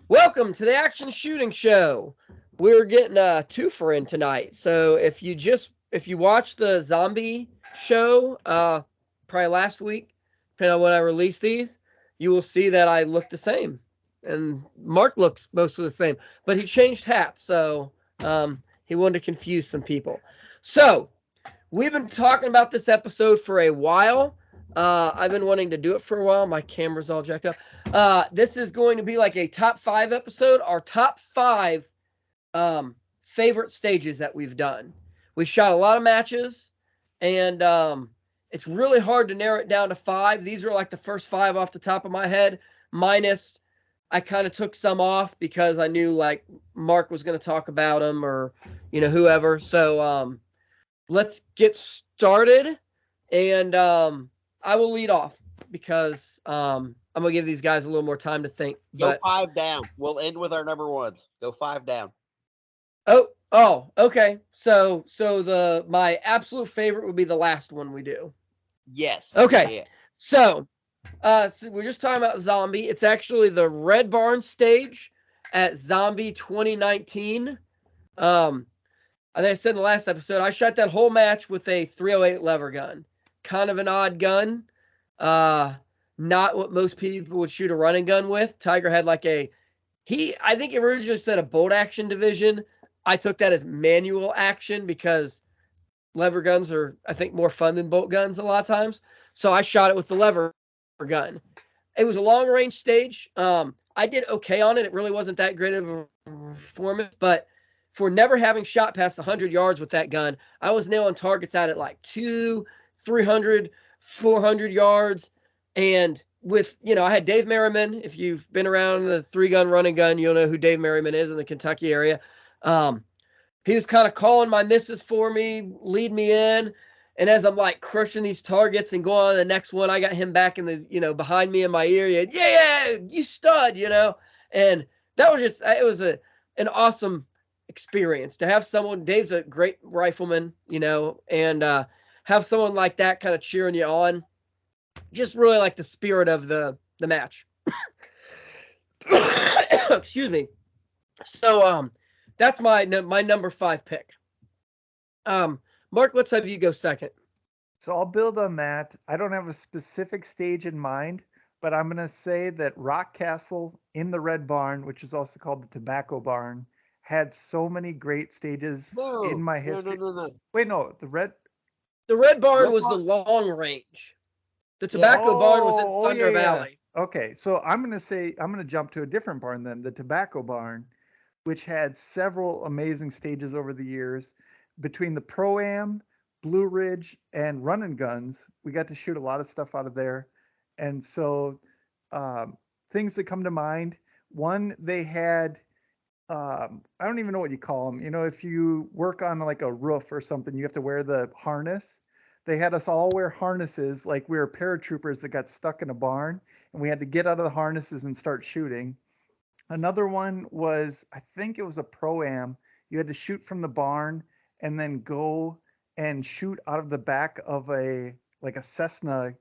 Welcome to the Action Shooting Show. We're getting a twofer in tonight. So if you watch the zombie show, probably last week, depending on when I release these, you will see that I look the same, and Mark looks mostly the same, but he changed hats, so he wanted to confuse some people. So we've been talking about this episode for a while. I've been wanting to do it for a while. My camera's all jacked up. This is going to be like a top five episode. Our top five favorite stages that we've done. We shot a lot of matches, and it's really hard to narrow it down to five. These are like the first five off the top of my head, minus I kind of took some off because I knew like Mark was going to talk about them or whoever. So let's get started. And I will lead off because I'm gonna give these guys a little more time to think. Go But five down. We'll end with our number ones. Go five down. okay. So the my absolute favorite would be the last one we do. Yes. Okay. Yeah. So we're just talking about Zombie. It's actually the Red Barn stage at Zombie 2019. I think I said in the last episode, I shot that whole match with a 308 lever gun. Kind of an odd gun. Not what most people would shoot a running gun with. Tiger had like I think he originally said a bolt action division. I took that as manual action because lever guns are, I think, more fun than bolt guns a lot of times. So I shot it with the lever gun. It was a long range stage. I did okay on it. It really wasn't that great of a performance, but for never having shot past 100 yards with that gun, I was nailing targets out at like 300, 400 yards. And with, I had Dave Merriman. If you've been around the 3-gun running gun, you'll know who Dave Merriman is in the Kentucky area. He was kind of calling my misses for me, lead me in. And as I'm like crushing these targets and going on to the next one, I got him back in the, behind me in my ear. Yeah, you stud, And that was it was an awesome experience to have someone. Dave's a great rifleman, and have someone like that kind of cheering you on. Just really like the spirit of the match. Excuse me. So that's my number 5 pick. Mark, let's have you go second. So I'll build on that. I don't have a specific stage in mind, but I'm going to say that Rock Castle in the Red Barn, which is also called the Tobacco Barn, had so many great stages in No. my No. No. history. No. No. Wait, no, The Red Barn Red was the Barn. long range. The Yeah. Tobacco Barn was in yeah, Thunder yeah. Valley. Okay, so I'm going to jump to a different barn then, the Tobacco Barn, which had several amazing stages over the years. Between the Pro Am, Blue Ridge, and Run and Guns, we got to shoot a lot of stuff out of there. And so, things that come to mind, one, they had, I don't even know what you call them. If you work on like a roof or something, you have to wear the harness. They had us all wear harnesses like we were paratroopers that got stuck in a barn, and we had to get out of the harnesses and start shooting. Another one was, I think it was a pro am. You had to shoot from the barn and then go and shoot out of the back of a Cessna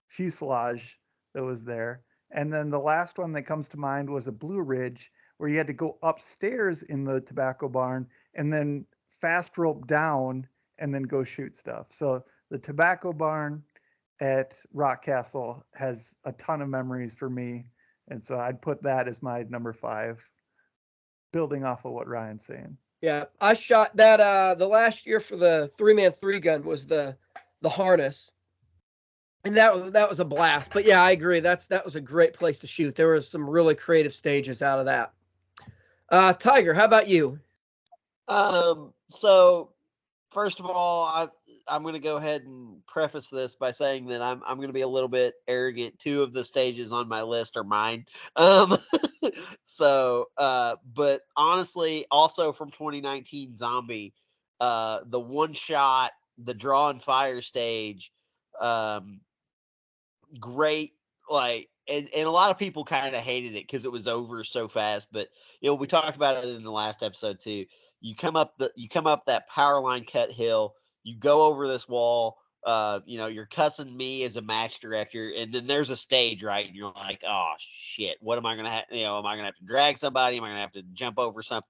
fuselage that was there. And then the last one that comes to mind was a Blue Ridge, where you had to go upstairs in the tobacco barn and then fast rope down and then go shoot stuff. So the tobacco barn at Rock Castle has a ton of memories for me, and so I'd put that as my number 5, building off of what Ryan's saying. Yeah, I shot that the last year for the 3-man 3-gun was the harness. And that was a blast. But yeah, I agree. That was a great place to shoot. There was some really creative stages out of that. Tiger, how about you? So first of all, I'm going to go ahead and preface this by saying that I'm going to be a little bit arrogant. 2 of the stages on my list are mine. But honestly, also from 2019 Zombie, the one shot, the draw and fire stage, um, great. Like, and a lot of people kind of hated it because it was over so fast. But we talked about it in the last episode too. You come up that power line cut hill. You go over this wall. you're cussing me as a match director, and then there's a stage, right? And you're like, oh shit, what am I gonna have? Am I gonna have to drag somebody? Am I gonna have to jump over something?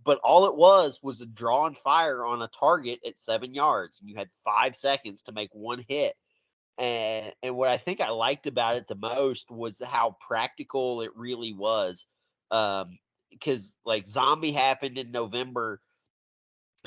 But all it was a draw and fire on a target at 7 yards, and you had 5 seconds to make one hit. And what I think I liked about it the most was how practical it really was. Because like Zombie happened in November.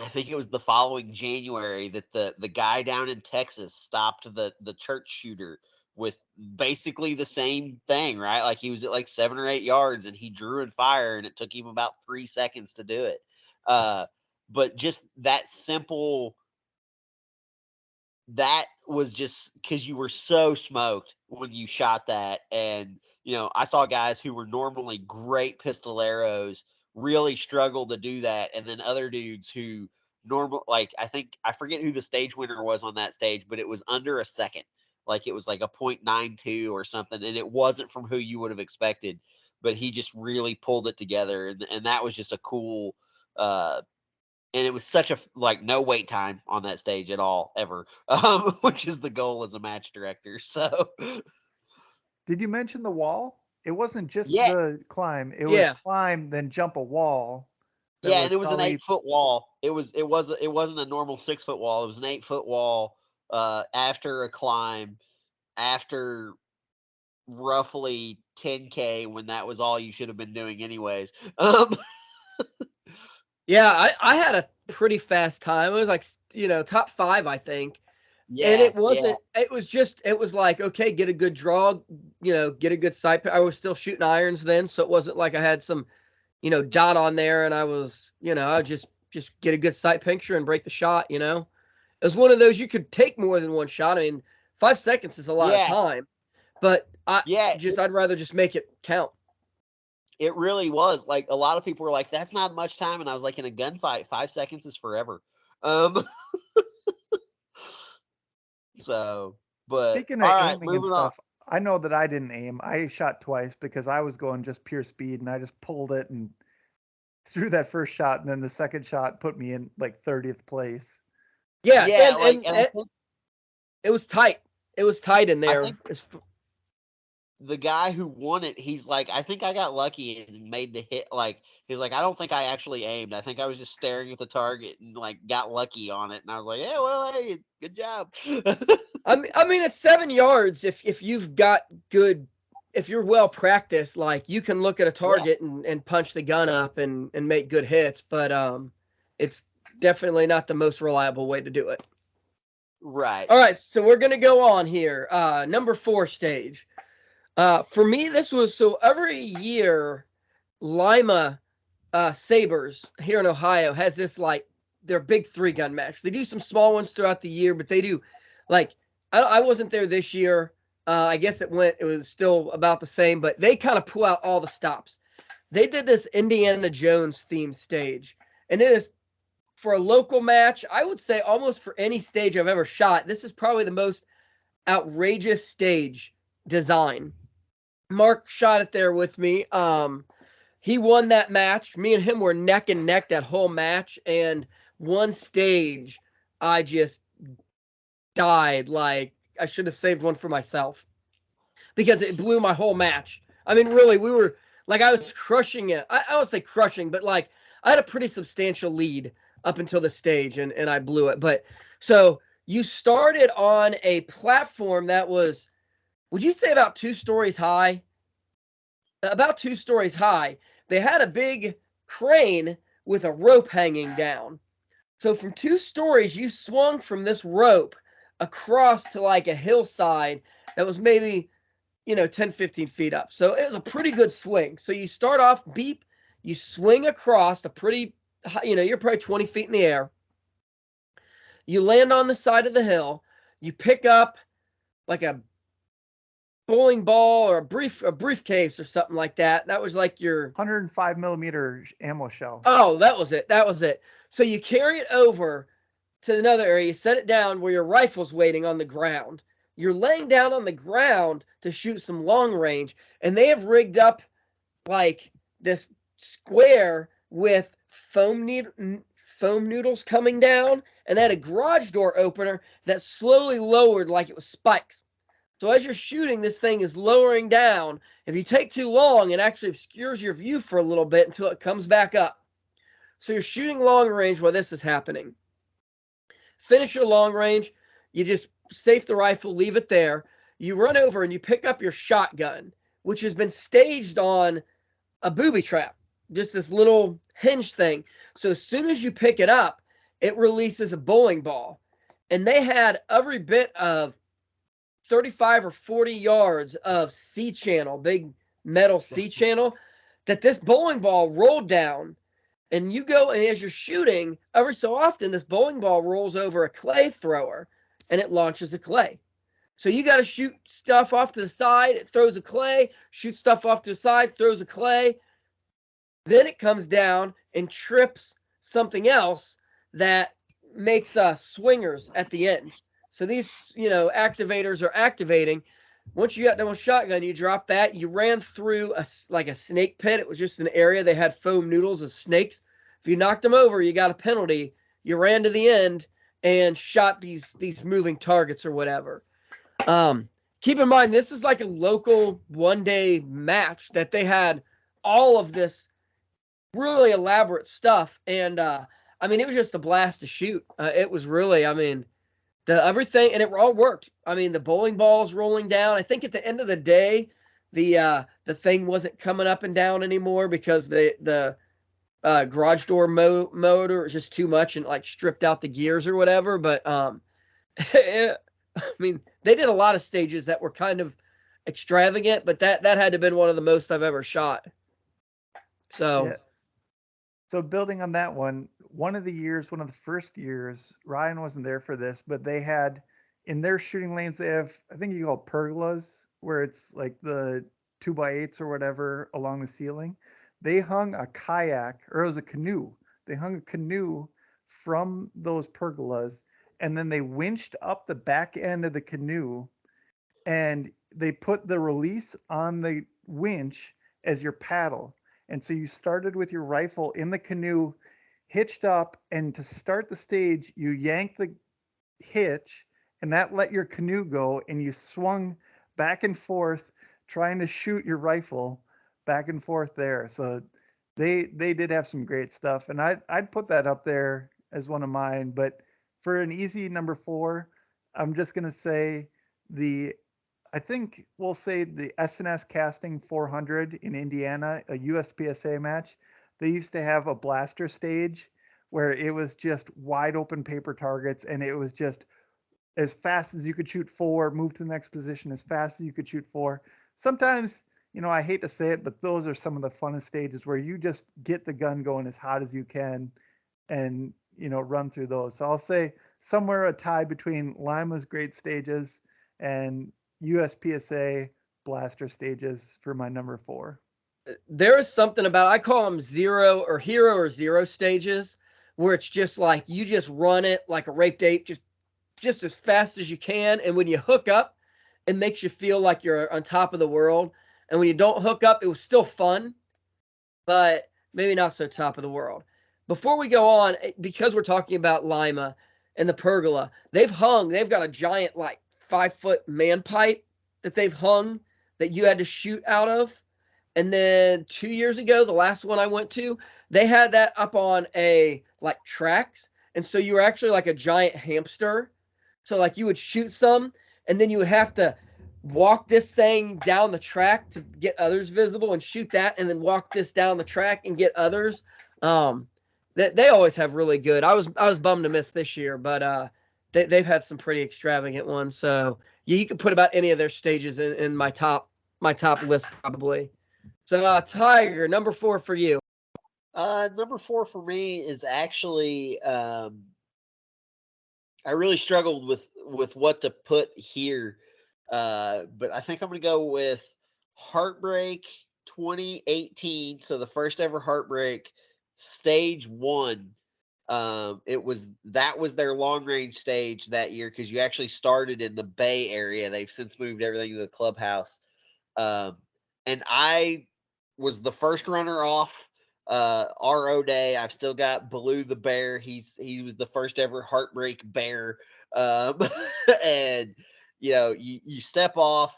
I think it was the following January that the guy down in Texas stopped the church shooter with basically the same thing, right? Like he was at like 7 or 8 yards and he drew and fired, and it took him about 3 seconds to do it. But just that simple, that was just because you were so smoked when you shot that. And I saw guys who were normally great pistoleros really struggle to do that, and then other dudes who like I forget who the stage winner was on that stage, but it was under a second. Like it was like a 0.92 or something, and it wasn't from who you would have expected, but he just really pulled it together. And that was just a cool and it was such a like no wait time on that stage at all ever, which is the goal as a match director. So Did you mention the wall? It wasn't just yeah, the climb. It was Yeah. climb, then jump a wall. That yeah, and was it was an probably 8-foot wall. It wasn't a normal 6-foot wall. It was an 8-foot wall. After a climb, after roughly 10K, when that was all you should have been doing anyways. Yeah, I had a pretty fast time. It was like, top 5, I think. And Yeah, yeah, it was like, okay, get a good draw, get a good sight. I was still shooting irons then, so it wasn't like I had some, dot on there and I was, I would just get a good sight picture and break the shot. It was one of those you could take more than one shot. I mean, 5 seconds is a lot of yeah, time, but yeah. I'd rather just make it count. It really was. Like a lot of people were like, "That's not much time," and I was like, "In a gunfight, 5 seconds is forever." Um, so, but speaking of all right, aiming and moving on. stuff. I know that I didn't aim. I shot twice because I was going just pure speed, and I just pulled it and threw that first shot, and then the second shot put me in like 30th place. Yeah, Yeah, and and it was tight. It was tight in I there. think the guy who won it, he's like, I think I got lucky and made the hit. Like he's like, I don't think I actually aimed. I think I was just staring at the target and like got lucky on it. And I was like, yeah, well, hey, good job. I mean, it's 7 yards. If you've got good, if you're well practiced, like you can look at a Yeah, target and punch the gun up and make good hits. But it's definitely not the most reliable way to do it. right. All right, so we're gonna go on here. Number 4 stage. For me, this was so every year, Lima Sabres here in Ohio has this like their big 3-gun match. They do some small ones throughout the year, but they do like I wasn't there this year. I guess it was still about the same, but they kind of pull out all the stops. They did this Indiana Jones themed stage, and it is for a local match. I would say almost for any stage I've ever shot. This is probably the most outrageous stage design. Mark shot it there with me. He won that match. Me and him were neck and neck that whole match. And one stage, I just died. Like I should have saved one for myself because it blew my whole match. I mean, really, we were like I was crushing it. I don't say crushing, but like I had a pretty substantial lead up until the stage, and I blew it. But so you started on a platform that was, would you say about 2 stories high? About 2 stories high. They had a big crane with a rope hanging down. So from 2 stories, you swung from this rope across to like a hillside that was maybe, 10, 15 feet up. So it was a pretty good swing. So you start off beep, you swing across a pretty, you're probably 20 feet in the air. You land on the side of the hill. You pick up like a bowling ball or a briefcase or something like that. That was like your 105 millimeter ammo shell. Oh, that was it. That was it. So you carry it over to another area, you set it down where your rifle's waiting on the ground. You're laying down on the ground to shoot some long range, and they have rigged up like this square with foam noodles coming down, and they had a garage door opener that slowly lowered like it was spikes. So as you're shooting, this thing is lowering down. If you take too long, it actually obscures your view for a little bit until it comes back up. So you're shooting long range while this is happening. Finish your long range. You just safe the rifle, leave it there. You run over and you pick up your shotgun, which has been staged on a booby trap, just this little hinge thing. So as soon as you pick it up, it releases a bowling ball. And they had every bit of 35 or 40 yards of C-channel, big metal C-channel, that this bowling ball rolled down. And you go, and as you're shooting, every so often, this bowling ball rolls over a clay thrower, and it launches a clay. So you got to shoot stuff off to the side. It throws a clay. Shoot stuff off to the side, throws a clay. Then it comes down and trips something else that makes swingers at the end. So these, activators are activating. Once you got done with shotgun, you drop that. You ran through a snake pit. It was just an area. They had foam noodles of snakes. If you knocked them over, you got a penalty. You ran to the end and shot these moving targets or whatever. Keep in mind, this is like a local one-day match that they had all of this really elaborate stuff. And, it was just a blast to shoot. It was really, the everything, and it all worked. The bowling balls rolling down. I think at the end of the day, the thing wasn't coming up and down anymore because the garage door motor was just too much and like stripped out the gears or whatever. But they did a lot of stages that were kind of extravagant, but that had to have been one of the most I've ever shot. So. Yeah. So building on that one of the first years, Ryan wasn't there for this, but they had in their shooting lanes, they have, I think you call it pergolas, where it's like the 2x8s or whatever along the ceiling. They hung a kayak, or it was a canoe. They hung a canoe from those pergolas, and then they winched up the back end of the canoe, and they put the release on the winch as your paddle. And so you started with your rifle in the canoe, hitched up, and to start the stage, you yanked the hitch, and that let your canoe go, and you swung back and forth trying to shoot your rifle back and forth there. So they did have some great stuff, and I'd put that up there as one of mine. But for an easy number 4, I'm just gonna say I think we'll say the S&S Casting 400 in Indiana, a USPSA match. They used to have a blaster stage where it was just wide open paper targets, and it was just as fast as you could shoot 4, move to the next position as fast as you could shoot 4. Sometimes, I hate to say it, but those are some of the funnest stages where you just get the gun going as hot as you can and, run through those. So I'll say somewhere a tie between Lima's great stages and USPSA blaster stages for my number 4. There is something about, I call them hero or zero stages, where it's just like you just run it like a raped ape, just as fast as you can. And when you hook up, it makes you feel like you're on top of the world. And when you don't hook up, it was still fun, but maybe not so top of the world. Before we go on, because we're talking about Lima and the pergola, they've got a giant like 5-foot man pipe that they've hung that you had to shoot out of. And then 2 years ago, the last one I went to, they had that up on a like tracks. And so you were actually like a giant hamster. So like you would shoot some, and then you would have to walk this thing down the track to get others visible and shoot that, and then walk this down the track and get others. They always have really good. I was bummed to miss this year, but they've had some pretty extravagant ones. So you could put about any of their stages in my top list probably. So Tiger, number 4 for you. Number 4 for me is actually I really struggled with what to put here, but I think I'm going to go with Heartbreak 2018. So the first ever Heartbreak Stage 1. That was their long range stage that year, because you actually started in the Bay Area. They've since moved everything to the clubhouse. And I was the first runner off. RO Day. I've still got Baloo the bear. He was the first ever heartbreak bear. And you step off.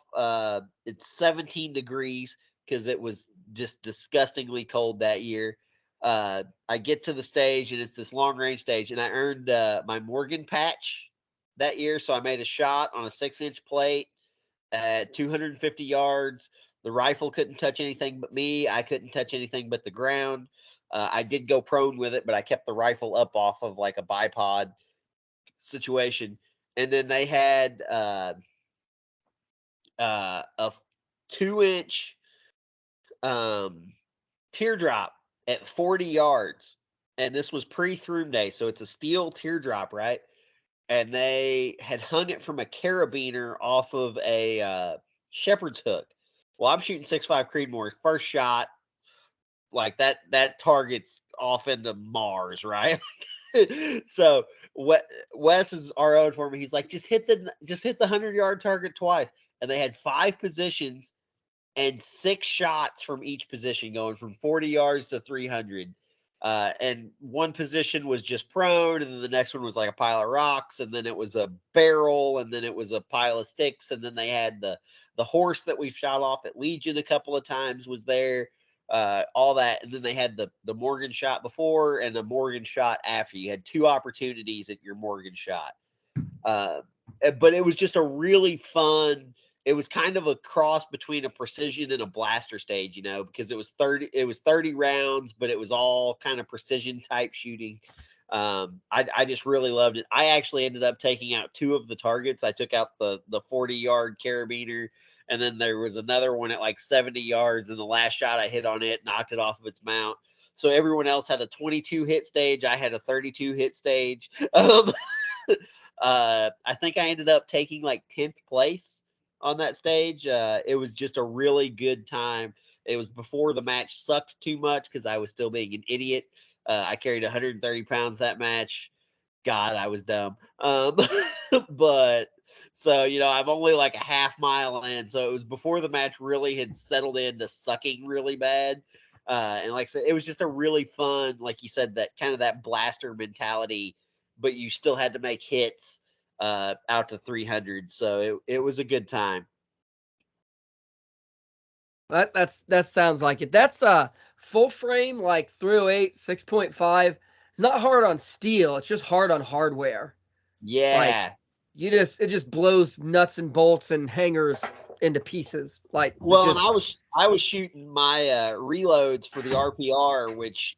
It's 17 degrees because it was just disgustingly cold that year. I get to the stage and it's this long range stage, and I earned my Morgan patch that year. So I made a shot on a 6-inch plate at 250 yards. The rifle couldn't touch anything but me. I couldn't touch anything but the ground. I did go prone with it, but I kept the rifle up off of like a bipod situation. And then they had a 2-inch teardrop at 40 yards. And this was pre-Throom Day. So it's a steel teardrop, right? And they had hung it from a carabiner off of a shepherd's hook. Well, I'm shooting 6.5 Creedmoor. First shot, like that target's off into Mars, right? So Wes is RO'd for me. He's like, just hit the 100-yard target twice. And they had 5 positions and 6 shots from each position, going from 40 yards to 300. And one position was just prone, and then the next one was like a pile of rocks, and then it was a barrel, and then it was a pile of sticks, and then they had the horse that we've shot off at Legion a couple of times was there, all that, and then they had the Morgan shot before and the Morgan shot after. You had 2 opportunities at your Morgan shot, but it was just a really fun. It was kind of a cross between a precision and a blaster stage, because it was 30 rounds, but it was all kind of precision type shooting. I just really loved it. I actually ended up taking out 2 of the targets. I took out the 40-yard carabiner, and then there was another one at like 70 yards, and the last shot I hit on it knocked it off of its mount. So everyone else had a 22 hit stage. I had a 32 hit stage. I think I ended up taking like 10th place on that stage. It was just a really good time. It was before the match sucked too much because I was still being an idiot. I carried 130 pounds that match. God, I was dumb. But so, I'm only like a half mile in. So it was before the match really had settled into sucking really bad. And like I said, it was just a really fun, like you said, that kind of that blaster mentality, but you still had to make hits out to 300. So it was a good time. That sounds like it. That's a full frame, like 308, 6.5. It's not hard on steel. It's just hard on hardware. Yeah. Like, it just blows nuts and bolts and hangers into pieces. Like, well, just, and I was shooting my reloads for the RPR, which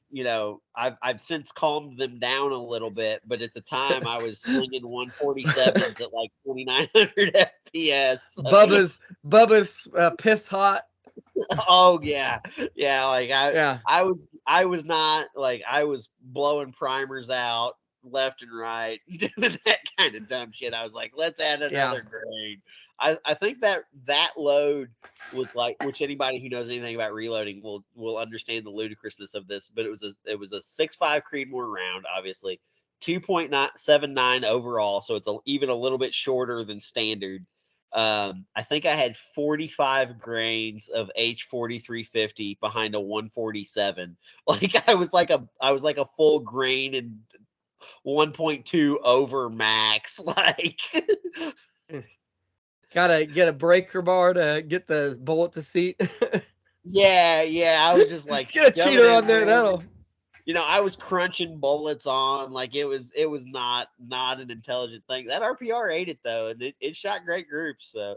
I've since calmed them down a little bit, but at the time I was slinging 147s at like 2,900 FPS. Bubba's piss hot. Oh yeah, like Yeah. I was not like, I was blowing primers out left and right, doing that kind of dumb shit. I was like, let's add another grade. I think that load was like, which anybody who knows anything about reloading will understand the ludicrousness of this, but it was a 6.5 Creedmoor round, obviously 2.79 overall, so it's even a little bit shorter than standard. I think I had 45 grains of H4350 behind a 147. Like I was like a full grain and 1.2 over max. Like, gotta get a breaker bar to get the bullet to seat. yeah. I was just like, get a cheater on there. That'll. I was crunching bullets on, like it was not an intelligent thing. That RPR ate it though, and it shot great groups. So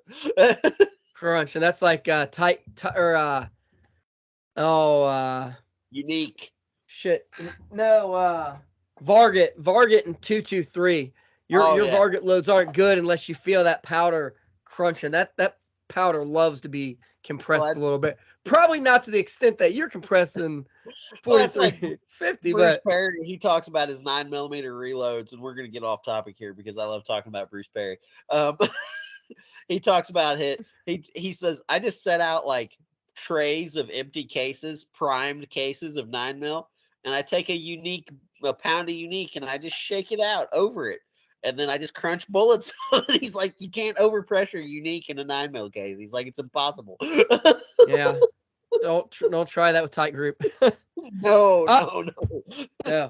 crunch, and that's like unique. Shit, no, Varget and 223. Your Varget loads aren't good unless you feel that powder crunching. That powder loves to be compressed a little bit. Probably not to the extent that you're compressing 4350. Bruce but Perry, he talks about his 9mm reloads, and we're going to get off topic here because I love talking about Bruce Perry. He talks about it. He says, I just set out like trays of empty cases, primed cases of 9mm, and I take a pound of unique, and I just shake it out over it. And then I just crunch bullets on it. He's like, you can't overpressure unique in a 9mm case. He's like, it's impossible. Yeah. Don't try that with tight group. No, Uh, no. Yeah.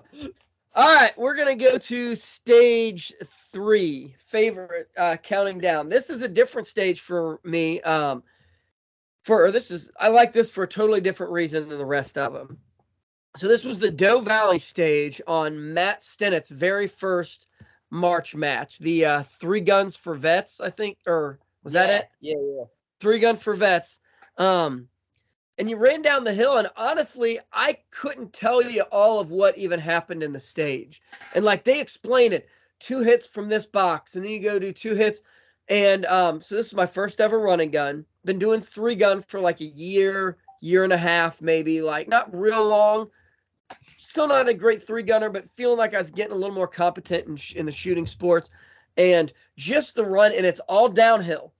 All right, we're gonna go to stage 3. Favorite counting down. This is a different stage for me. I like this for a totally different reason than the rest of them. So this was the Doe Valley stage on Matt Stennett's very first March match. The 3 Guns for Vets, I think, or was that it? Yeah. 3 Gun for Vets. And you ran down the hill, and honestly, I couldn't tell you all of what even happened in the stage. And like they explain it, 2 hits from this box, and then you go do 2 hits. And so this is my first ever running gun. Been doing 3 Gun for like a year and a half, maybe, like not real long. Still not a great 3 gunner, but feeling like I was getting a little more competent in the shooting sports. And just the run, and it's all downhill.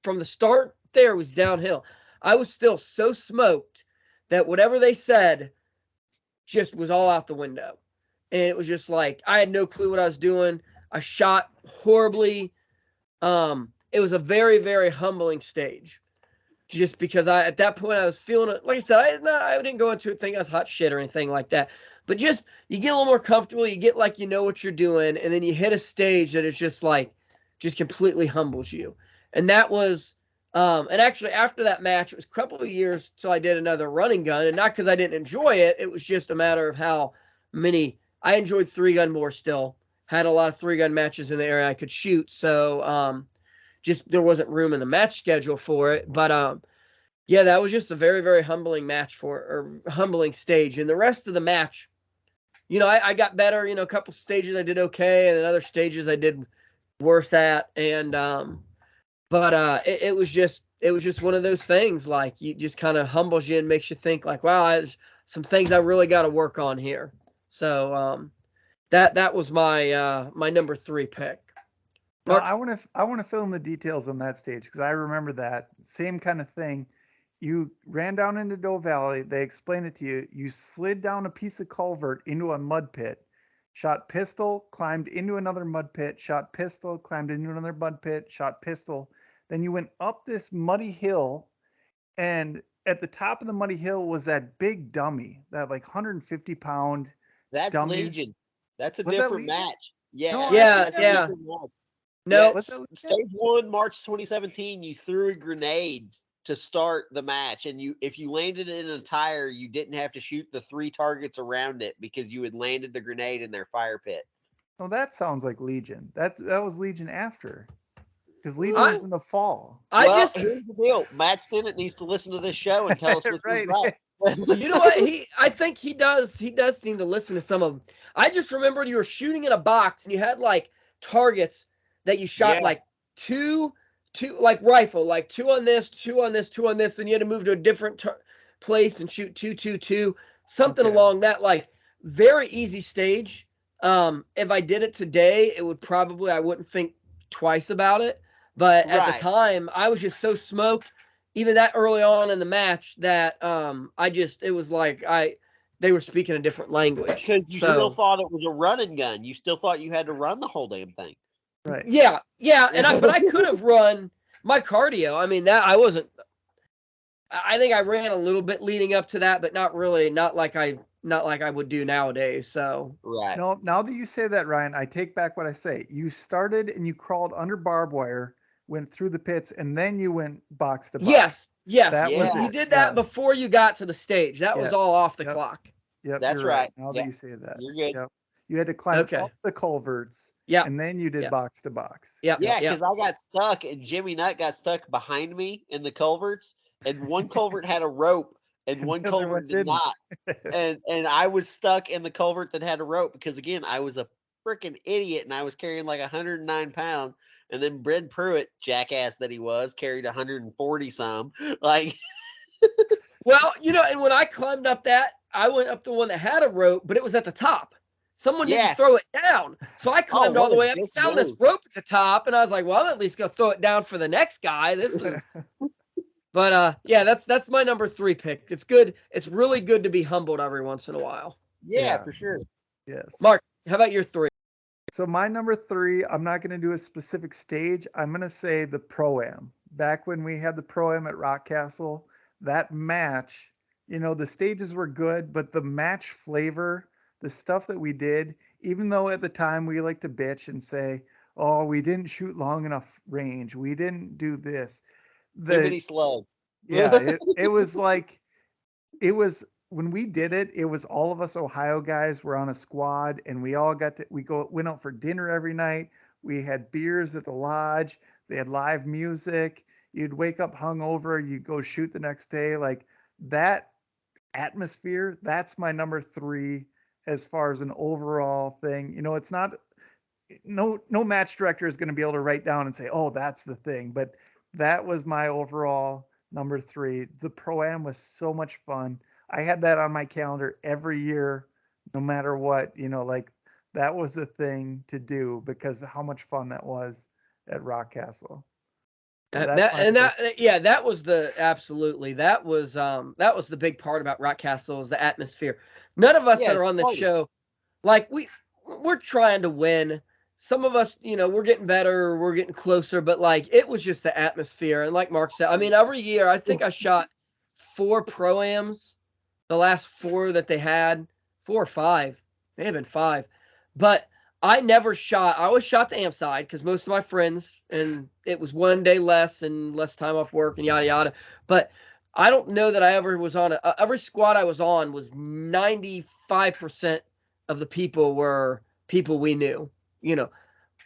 From the start there was downhill. I was still so smoked that whatever they said just was all out the window. And it was just like, I had no clue what I was doing. I shot horribly. It was a very, very humbling stage. Just because at that point I was feeling it. Like I said, I didn't go into it thinking I was hot shit or anything like that. But just, you get a little more comfortable. You get like, you know what you're doing. And then you hit a stage that is just like, just completely humbles you. And that was, and actually after that match, it was a couple of years till I did another running gun. And not because I didn't enjoy it. It was just a matter of how many, I enjoyed 3 Gun more still. Had a lot of 3 Gun matches in the area I could shoot. So, just there wasn't room in the match schedule for it. But, yeah, that was just a very, very humbling humbling stage. And the rest of the match, I got better, a couple stages I did okay. And then other stages I did worse at. And, it was just one of those things, like, you just kind of humbles you and makes you think like, wow, there's some things I really got to work on here. So, that was my my number 3 pick. Now, Mark? I want to fill in the details on that stage because I remember that same kind of thing. You ran down into Doe Valley. They explained it to you. You slid down a piece of culvert into a mud pit, shot pistol, climbed into another mud pit, shot pistol, climbed into another mud pit, shot pistol. Then you went up this muddy hill, and at the top of the muddy hill was that big dummy, that like 150-pound That's dummy. Legion. That's a Was that different Legion? match. Yeah, No, Yeah, that's a yeah. different match. No, Was that Legion? Stage 1, March 2017. You threw a grenade to start the match, and if you landed it in a tire, you didn't have to shoot the 3 targets around it because you had landed the grenade in their fire pit. Oh, that sounds like Legion. That was Legion after, because Legion I- was in the fall. Here's the deal. Matt Stinnett needs to listen to this show and tell us which Right. was right. You know what? I think he does seem to listen to some of them. I just remembered you were shooting in a box and you had like targets that you shot Yeah. like two like rifle, like 2 on this, 2 on this, 2 on this, and you had to move to a different place and shoot 2, 2, 2, something Okay. along that, like, very easy stage. If I did it today, I wouldn't think twice about it. But at the Right. time, I was just so smoked, even that early on in the match, that it was like they were speaking a different language. Because you still thought it was a running gun. You still thought you had to run the whole damn thing. Right. Yeah, but I could have run my cardio. I mean, that I wasn't. I think I ran a little bit leading up to that, but not really, not like I would do nowadays. So Right. No, now that you say that, Ryan, I take back what I say. You started and you crawled under barbed wire, went through the pits, and then you went box to box. yes, That was you it. did that Yes. before you got to the stage. That was Yes. all off the Yep. clock. Yep, That's you're right. right. Now Yep. that you say that. You're good. Yep. You had to climb Okay. up the culverts. Yeah. And then you did Yeah. box to box. Yeah, Yeah, because I got stuck and Jimmy Nutt got stuck behind me in the culverts, and one culvert had a rope and one the other culvert one did didn't. not. And I was stuck in the culvert that had a rope because again, I was a freaking idiot and I was carrying like 109 pounds. And then Brent Pruitt, jackass that he was, carried 140 some. Like Well, and when I climbed up that, I went up the one that had a rope, but it was at the top. Someone Yeah. didn't throw it down. So I climbed all what the a way up, dick found this move. rope at the top, and I was like, well, I'm at least gonna throw it down for the next guy. This is But yeah, that's my number 3 pick. It's good. It's really good to be humbled every once in a while. Yeah, Yeah. for sure. Yes. Mark, how about your 3? So my number 3, I'm not going to do a specific stage. I'm going to say the Pro-Am. Back when we had the Pro-Am at Rock Castle, that match, the stages were good, but the match flavor, the stuff that we did, even though at the time we like to bitch and say, oh, we didn't shoot long enough range, we didn't do this. Too The many slugs. Yeah, it was like it was when we did it, it was all of us Ohio guys were on a squad and we all went out for dinner every night. We had beers at the lodge. They had live music. You'd wake up hungover, you'd go shoot the next day. Like that atmosphere, that's my number 3 as far as an overall thing. It's not no match director is going to be able to write down and say, "Oh, that's the thing." But that was my overall number 3. The Pro-Am was so much fun. I had that on my calendar every year, no matter what, like that was the thing to do because of how much fun that was at Rock Castle. So that's my number. That was that was the big part about Rock Castle is the atmosphere. None of us Yeah, that it's are on this funny. show, like we're trying to win. Some of us, we're getting better, we're getting closer, but like it was just the atmosphere. And like Mark said, I mean, every year I think I shot 4 Pro-Ams, the last 4 that they had, 4 or 5, may have been 5, but I never shot. I always shot the amp side because most of my friends, and it was one day less and less time off work and yada yada. But I don't know that I ever was on every squad I was on was 95% of the people were people we knew.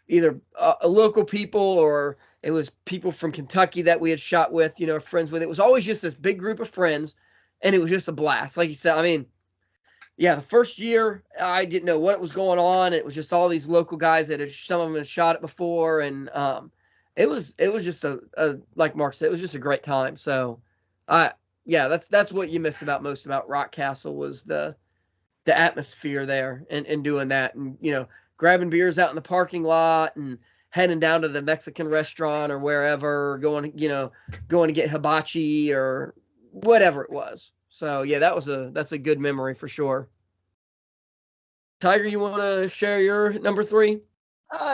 Either local people or it was people from Kentucky that we had shot with. Friends with. It was always just this big group of friends, and it was just a blast. Like you said, I mean, yeah, the first year I didn't know what was going on. It was just all these local guys that some of them had shot it before, and it was just a like Mark said, it was just a great time. So, yeah, that's what you missed most about Rock Castle was the atmosphere there and doing that, and grabbing beers out in the parking lot and heading down to the Mexican restaurant or wherever, going to get hibachi or whatever it was. So yeah, that's a good memory for sure. Tiger, you want to share your number 3?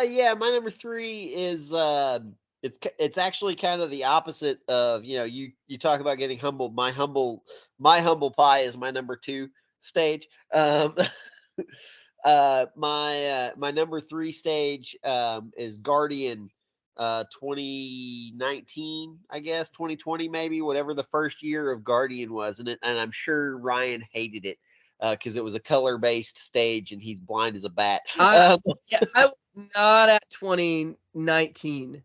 Yeah, my number 3 is it's actually kind of the opposite of you talk about getting humbled. My humble pie is my number 2 stage. My number 3 stage is Guardian 2019, I guess 2020 maybe, whatever the first year of Guardian was, and I'm sure Ryan hated it because it was a color-based stage and he's blind as a bat. I was not at 2019.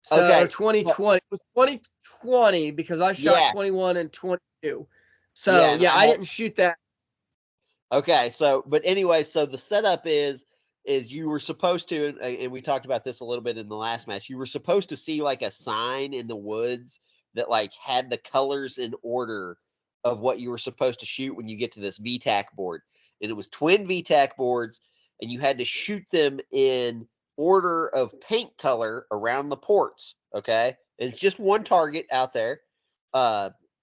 So Okay, or 2020. It was 2020 because I shot 21 and 22. So and I didn't shoot that. Okay, so but anyway, so the setup is you were supposed to, and we talked about this a little bit in the last match. You were supposed to see like a sign in the woods that like had the colors in order of what you were supposed to shoot when you get to this VTAC board, and it was twin VTAC boards, and you had to shoot them in order of paint color around the ports. Okay, and it's just one target out there,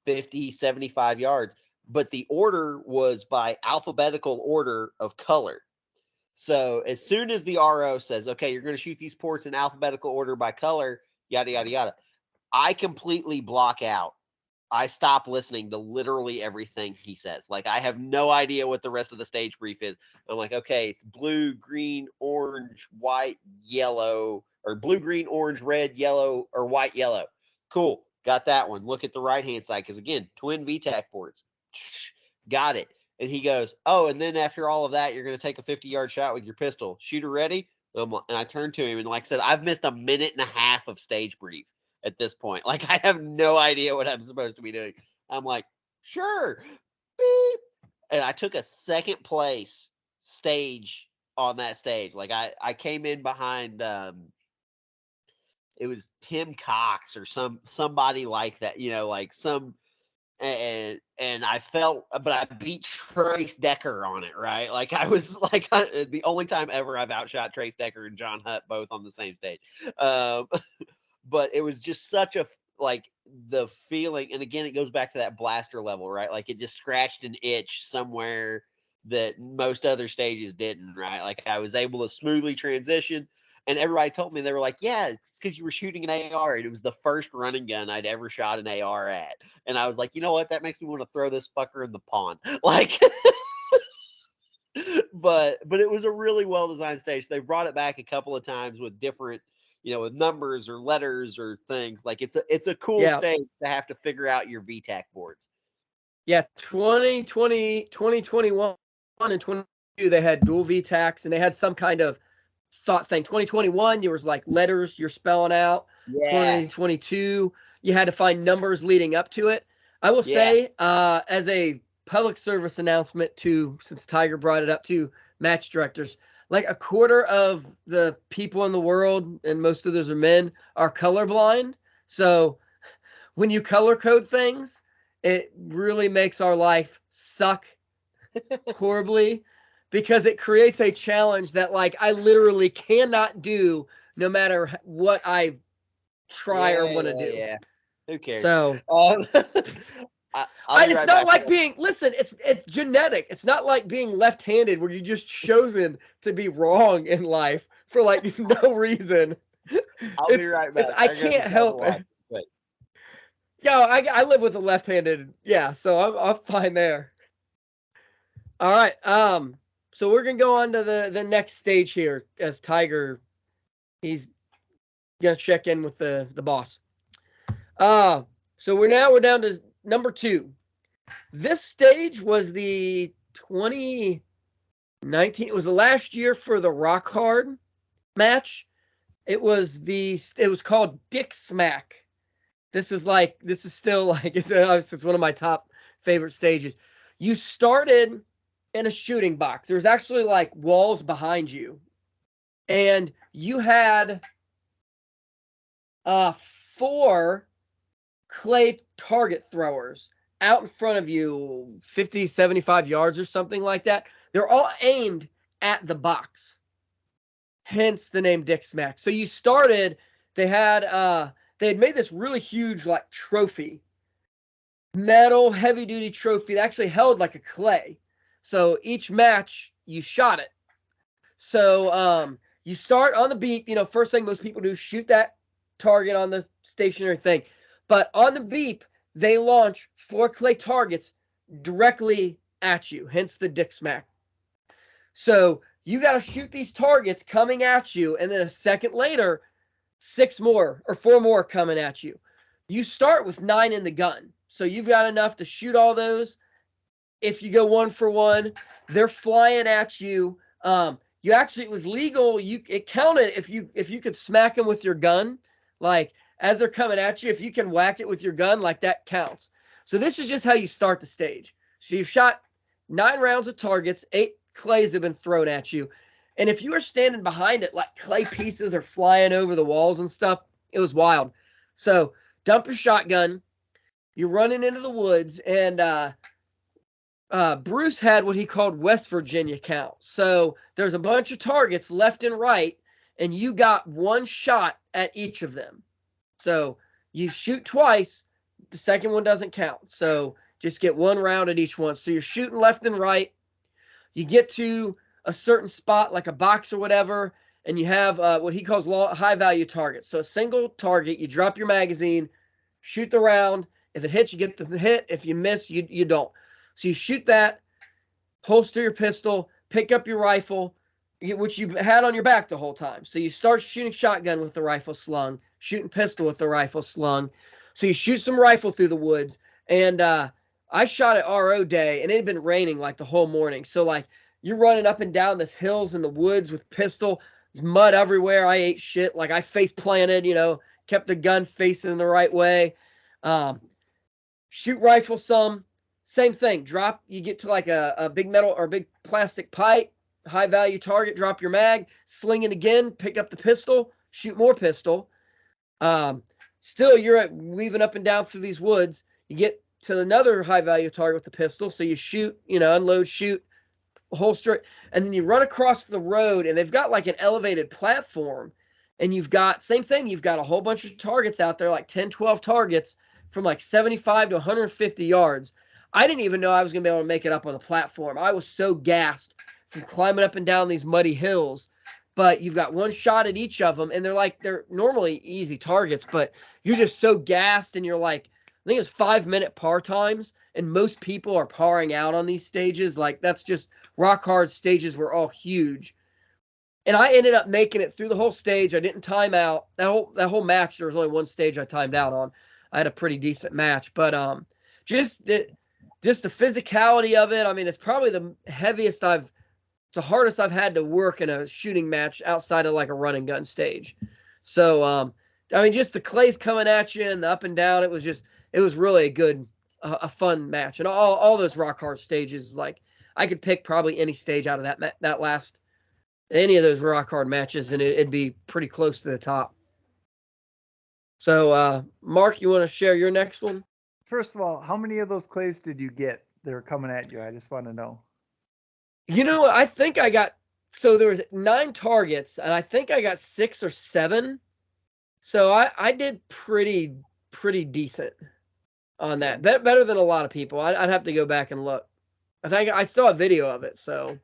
50, 75 yards. But the order was by alphabetical order of color. So as soon as the RO says, okay, you're going to shoot these ports in alphabetical order by color, yada, yada, yada, I completely block out. I stop listening to literally everything he says. Like, I have no idea what the rest of the stage brief is. I'm like, okay, it's blue, green, orange, white, yellow, or blue, green, orange, red, yellow, or white, yellow. Cool. Got that one. Look at the right-hand side, because again, twin VTAC boards. Got it. And he goes, oh, and then after all of that, you're going to take a 50-yard shot with your pistol. Shooter ready? And I turned to him, and like I said, I've missed a minute and a half of stage brief at this point. Like, I have no idea what I'm supposed to be doing. I'm like, sure. Beep. And I took a second place stage on that stage. Like, I came in behind it was Tim Cox or somebody like that, like some, and I felt, but I beat Trace Decker on it, right? Like, I was like the only time ever I've outshot Trace Decker and John Hutt both on the same stage. But it was just such a like the feeling, and again, it goes back to that blaster level, right? Like, it just scratched an itch somewhere that most other stages didn't, right? Like, I was able to smoothly transition. And everybody told me, they were like, yeah, it's because you were shooting an AR. And it was the first running gun I'd ever shot an AR at. And I was like, you know what? That makes me want to throw this fucker in the pond. Like, but it was a really well designed stage. They brought it back a couple of times with different, with numbers or letters or things. Like it's a cool stage to have to figure out your VTAC boards. Yeah, 2020, 2021, and 2022, they had dual VTACs, and they had some kind of thing. 2021, there was like letters you're spelling out. Yeah. 2022, you had to find numbers leading up to it. I will say, as a public service announcement since Tiger brought it up, to match directors, like a quarter of the people in the world, and most of those are men, are colorblind. So when you color code things, it really makes our life suck horribly, because it creates a challenge that, like, I literally cannot do no matter what I try or want to do. Yeah. Who cares? So it's not like it's genetic. It's not like being left-handed where you're just chosen to be wrong in life for like no reason. I'll be right back. I can't help it. Yeah, I live with a left-handed. Yeah, so I'm fine there. All right. So we're gonna go on to the next stage here, as Tiger, he's gonna check in with the boss. So we're down to number 2. This stage was the 2019. It was the last year for the Rock Hard match. It was called Dick Smack. This is still like it's one of my top favorite stages. You started in a shooting box. There's actually like walls behind you, and you had 4 clay target throwers out in front of you, 50, 75 yards or something like that. They're all aimed at the box, hence the name Dick Smack. So you started, they had made this really huge like trophy, metal heavy duty trophy that actually held like a clay. So each match you shot it. So you start on the beep. First thing most people do, shoot that target on the stationary thing. But on the beep, they launch 4 clay targets directly at you, hence the Dick Smack. So you got to shoot these targets coming at you, and then a second later, 6 more or 4 more coming at you. You start with 9 in the gun. So you've got enough to shoot all those. If you go 1 for 1, they're flying at you. It was legal. It counted if you could smack them with your gun, like as they're coming at you. If you can whack it with your gun, like that counts. So this is just how you start the stage. So you've shot 9 rounds of targets, 8 clays have been thrown at you. And if you were standing behind it, like clay pieces are flying over the walls and stuff, it was wild. So dump your shotgun. You're running into the woods, and Bruce had what he called West Virginia count. So there's a bunch of targets left and right, and you got 1 shot at each of them. So you shoot twice, the second one doesn't count. So just get 1 round at each one. So you're shooting left and right. You get to a certain spot, like a box or whatever, and you have what he calls high value targets. So a single target, you drop your magazine, shoot the round. If it hits, you get the hit. If you miss, you don't. So you shoot that, holster your pistol, pick up your rifle, which you've had on your back the whole time. So you start shooting shotgun with the rifle slung, shooting pistol with the rifle slung. So you shoot some rifle through the woods. And I shot at RO day, and it had been raining like the whole morning. So like you're running up and down this hills in the woods with pistol. There's mud everywhere. I ate shit. Like I face planted, kept the gun facing the right way. Shoot rifle some. Same thing. Drop, you get to like a big metal or big plastic pipe, high value target, drop your mag, sling it again, pick up the pistol, shoot more pistol. Still, you're weaving up and down through these woods. You get to another high value target with the pistol. So you shoot, unload, shoot, holster it, and then you run across the road, and they've got like an elevated platform, and you've got, same thing, you've got a whole bunch of targets out there, like 10, 12 targets from like 75 to 150 yards. I didn't even know I was going to be able to make it up on the platform. I was so gassed from climbing up and down these muddy hills but you've got one shot at each of them, and they're normally easy targets, but you're just so gassed, and you're like, I think it's 5-minute par times, and most people are parring out on these stages. Like, that's just rock hard stages were all huge. And I ended up making it through the whole stage. I didn't time out. That whole match, there was only one stage I timed out on. I had a pretty decent match, but just the physicality of it. I mean, it's probably the hardest I've had to work in a shooting match outside of like a run and gun stage. So I mean, just the clays coming at you and the up and down. It was really a good, a fun match. And all those rock hard stages, like I could pick probably any stage out of that last any of those rock hard matches, and it'd be pretty close to the top. So, Mark, you want to share your next one? First of all, how many of those clays did you get that were coming at you? I just want to know. You know, I think I got, so there was 9 targets, and I think I got 6 or 7. So I did pretty decent on that. Better than a lot of people. I'd have to go back and look. I think I still have video of it, so.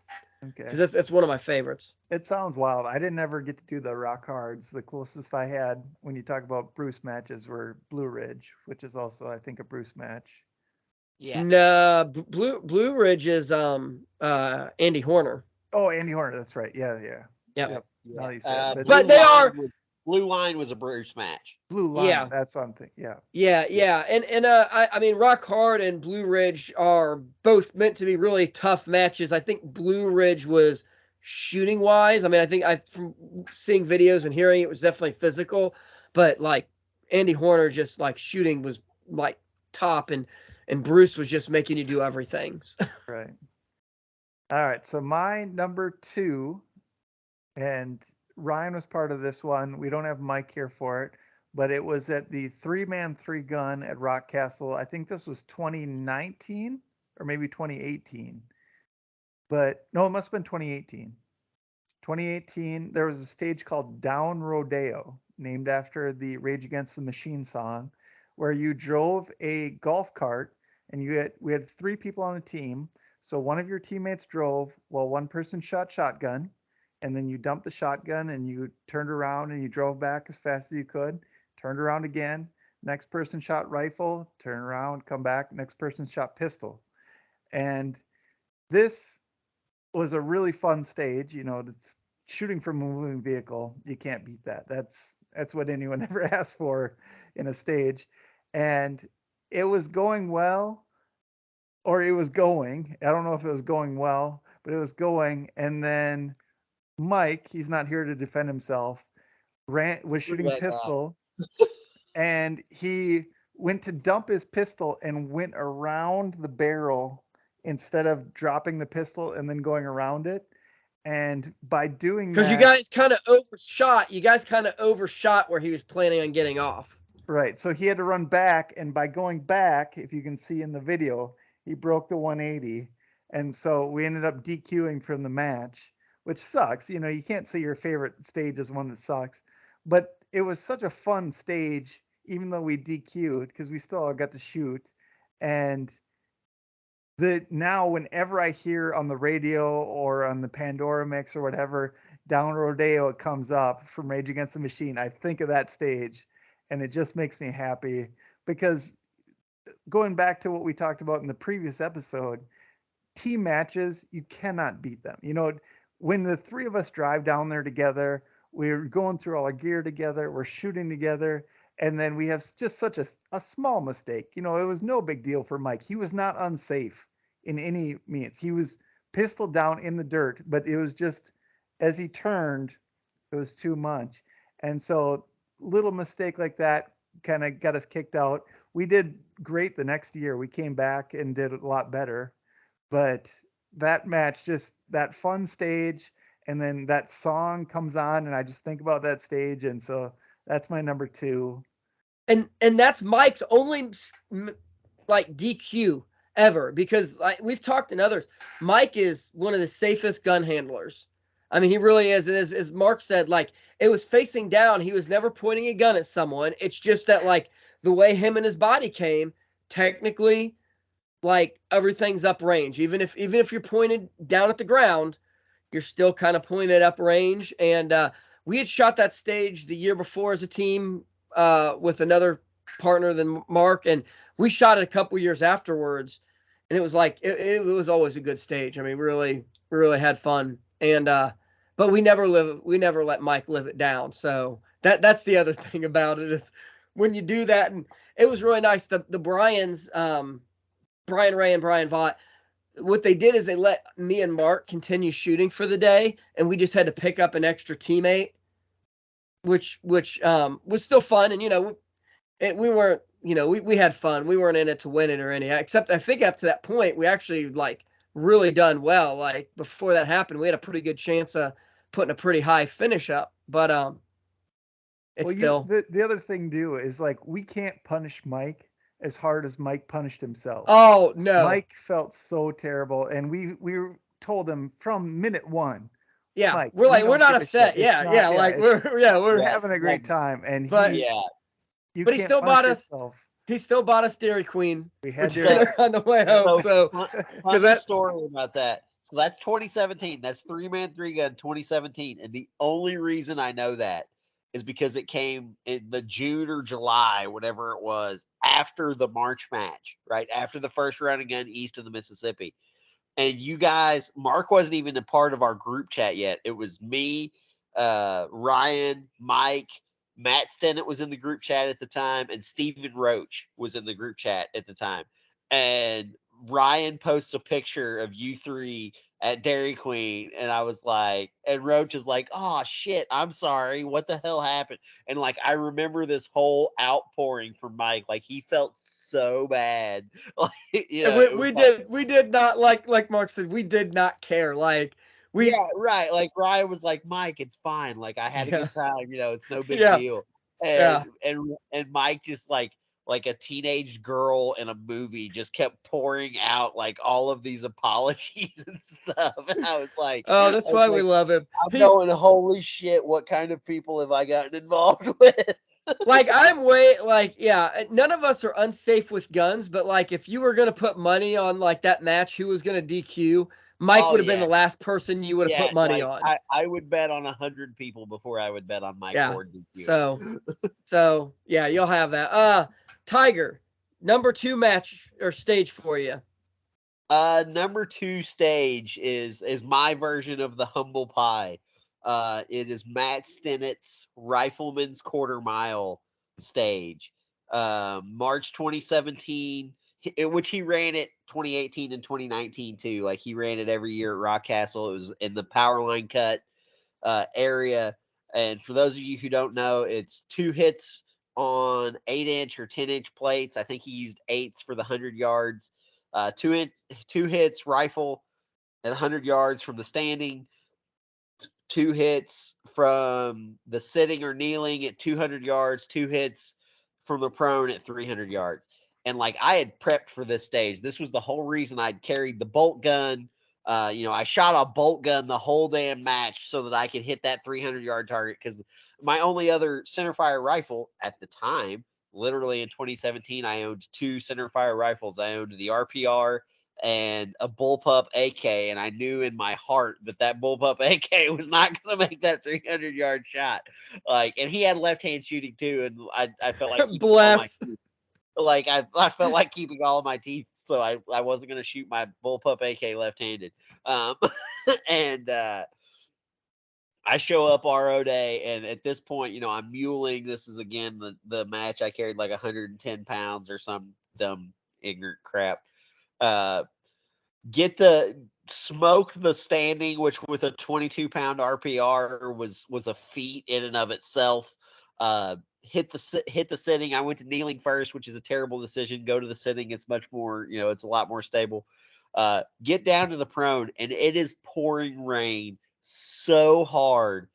Okay. Because that's one of my favorites. It sounds wild. I didn't ever get to do the rock hards. The closest I had when you talk about Bruce matches were Blue Ridge, which is also, I think, a Bruce match. Yeah. No, Blue Ridge is Andy Horner. Oh, Andy Horner. That's right. Yeah. Yep. Now you said it. But they are. Blue Line was a Bruce match. Blue Line. Yeah. That's what I'm thinking. Yeah. And I mean, Rock Hard and Blue Ridge are both meant to be really tough matches. I think Blue Ridge was shooting wise. I mean, I think from seeing videos and hearing it was definitely physical, but like Andy Horner just like shooting was like top, and Bruce was just making you do everything. Right. All right. So my number 2, and Ryan was part of this one. We don't have Mike here for it, but it was at the 3-man 3-gun at Rock Castle. I think this was 2019 or maybe 2018. But no, it must have been 2018. 2018, there was a stage called Down Rodeo, named after the Rage Against the Machine song, where you drove a golf cart, and we had 3 people on the team. So one of your teammates drove while one person shot shotgun, and then you dumped the shotgun and you turned around and you drove back as fast as you could, turned around again. Next person shot rifle, turn around, come back. Next person shot pistol. And this was a really fun stage. You know, it's shooting from a moving vehicle. You can't beat that. That's what anyone ever asked for in a stage. And it was going well, or it was going. I don't know if it was going well, but it was going. And then Mike, he's not here to defend himself, was shooting pistol, and he went to dump his pistol and went around the barrel instead of dropping the pistol and then going around it. And by doing that, because you guys kind of overshot where he was planning on getting off. Right. So he had to run back, and by going back, if you can see in the video, he broke the 180. And so we ended up DQing from the match, which sucks. You know, you can't say your favorite stage is one that sucks, but it was such a fun stage, even though we DQ'd, because we still all got to shoot. And now whenever I hear on the radio or on the Pandora mix or whatever, Down Rodeo, it comes up from Rage Against the Machine, I think of that stage, and it just makes me happy, because going back to what we talked about in the previous episode, team matches, you cannot beat them. You know, when the 3 of us drive down there together, we're going through all our gear together, we're shooting together, and then we have just such a small mistake. You know, it was no big deal for Mike. He was not unsafe in any means. He was pistol down in the dirt, but it was just, as he turned, it was too much. And so little mistake like that kind of got us kicked out. We did great the next year. We came back and did a lot better. But that match, just that fun stage, and then that song comes on, and I just think about that stage, and so that's my number 2. And that's Mike's only like DQ ever, because we've talked in others. Mike is one of the safest gun handlers. I mean, he really is. And as Mark said, like, it was facing down. He was never pointing a gun at someone. It's just that, like, the way him and his body came, technically, like, everything's up range. Even if you're pointed down at the ground, you're still kind of pulling it up range. And we had shot that stage the year before as a team with another partner than Mark, and we shot it a couple years afterwards. And it was like it was always a good stage. I mean, we really had fun. And but we never let Mike live it down. So that's the other thing about it is when you do that. And it was really nice. The Bryans, Brian Ray and Brian Vaught, what they did is they let me and Mark continue shooting for the day, and we just had to pick up an extra teammate, which was still fun. And we weren't, we had fun. We weren't in it to win it or anything. Except I think up to that point, we actually like really done well. Like before that happened, we had a pretty good chance of putting a pretty high finish up. But it's still the other thing too is like we can't punish Mike as hard as Mike punished himself. Oh no, Mike felt so terrible, and we told him from minute one. Yeah, Mike, we're not upset. We're having a great time, and but he but he still bought us. Yourself. He still bought us Dairy Queen. We had dinner on the way home. So that story about that. So that's 2017. That's 3-man 3-gun 2017, and the only reason I know that is because it came in the June or July, whatever it was, after the March match, right after the first Run and Gun east of the Mississippi. And you guys, Mark wasn't even a part of our group chat yet. It was me, Ryan, Mike, Matt Stennett was in the group chat at the time, and Stephen Roach was in the group chat at the time. And Ryan posts a picture of you three at Dairy Queen, and I was like, and Roach is like, "Oh shit, I'm sorry. What the hell happened?" And like, I remember this whole outpouring from Mike. Like, he felt so bad. Like, we did not like Mark said, we did not care. Like yeah, right. Like Ryan was like, "Mike, it's fine. Like I had a good time. It's no big deal." And Mike just like a teenage girl in a movie just kept pouring out like all of these apologies and stuff. And I was like, "Oh, that's why we love him." I'm going, holy shit, what kind of people have I gotten involved with? Like none of us are unsafe with guns, but like if you were gonna put money on like that match, who was gonna DQ? Mike would have been the last person you would have put money on. I would bet on 100 people before I would bet on Mike Ford DQ. So yeah, you'll have that. Tiger, number 2 match or stage for you. Number 2 stage is my version of the humble pie. It is Matt Stennett's Rifleman's Quarter Mile stage. March 2017, which he ran it 2018 and 2019 too. Like he ran it every year at Rockcastle. It was in the Powerline Cut area. And for those of you who don't know, it's 2 hits on 8-inch or 10-inch plates. I think he used 8s for the 100 yards. 2 hits rifle at 100 yards from the standing. 2 hits from the sitting or kneeling at 200 yards. 2 hits from the prone at 300 yards. And like I had prepped for this stage. This was the whole reason I'd carried the bolt gun. I shot a bolt gun the whole damn match so that I could hit that 300-yard target, because my only other centerfire rifle at the time, literally in 2017, I owned 2 centerfire rifles. I owned the RPR and a bullpup AK, and I knew in my heart that bullpup AK was not going to make that 300-yard shot. Like, and he had left-hand shooting too, and I felt like bless. Like I felt like keeping all of my teeth, so I wasn't going to shoot my bullpup AK left-handed. And I show up RO day, and at this point, I'm muling. This is again the match I carried like 110 pounds or some dumb ignorant crap. Get the smoke the standing, which with a 22-pound RPR was a feat in and of itself. Hit the sitting. I went to kneeling first, which is a terrible decision. Go to the sitting. It's much more, it's a lot more stable. Get down to the prone, and it is pouring rain so hard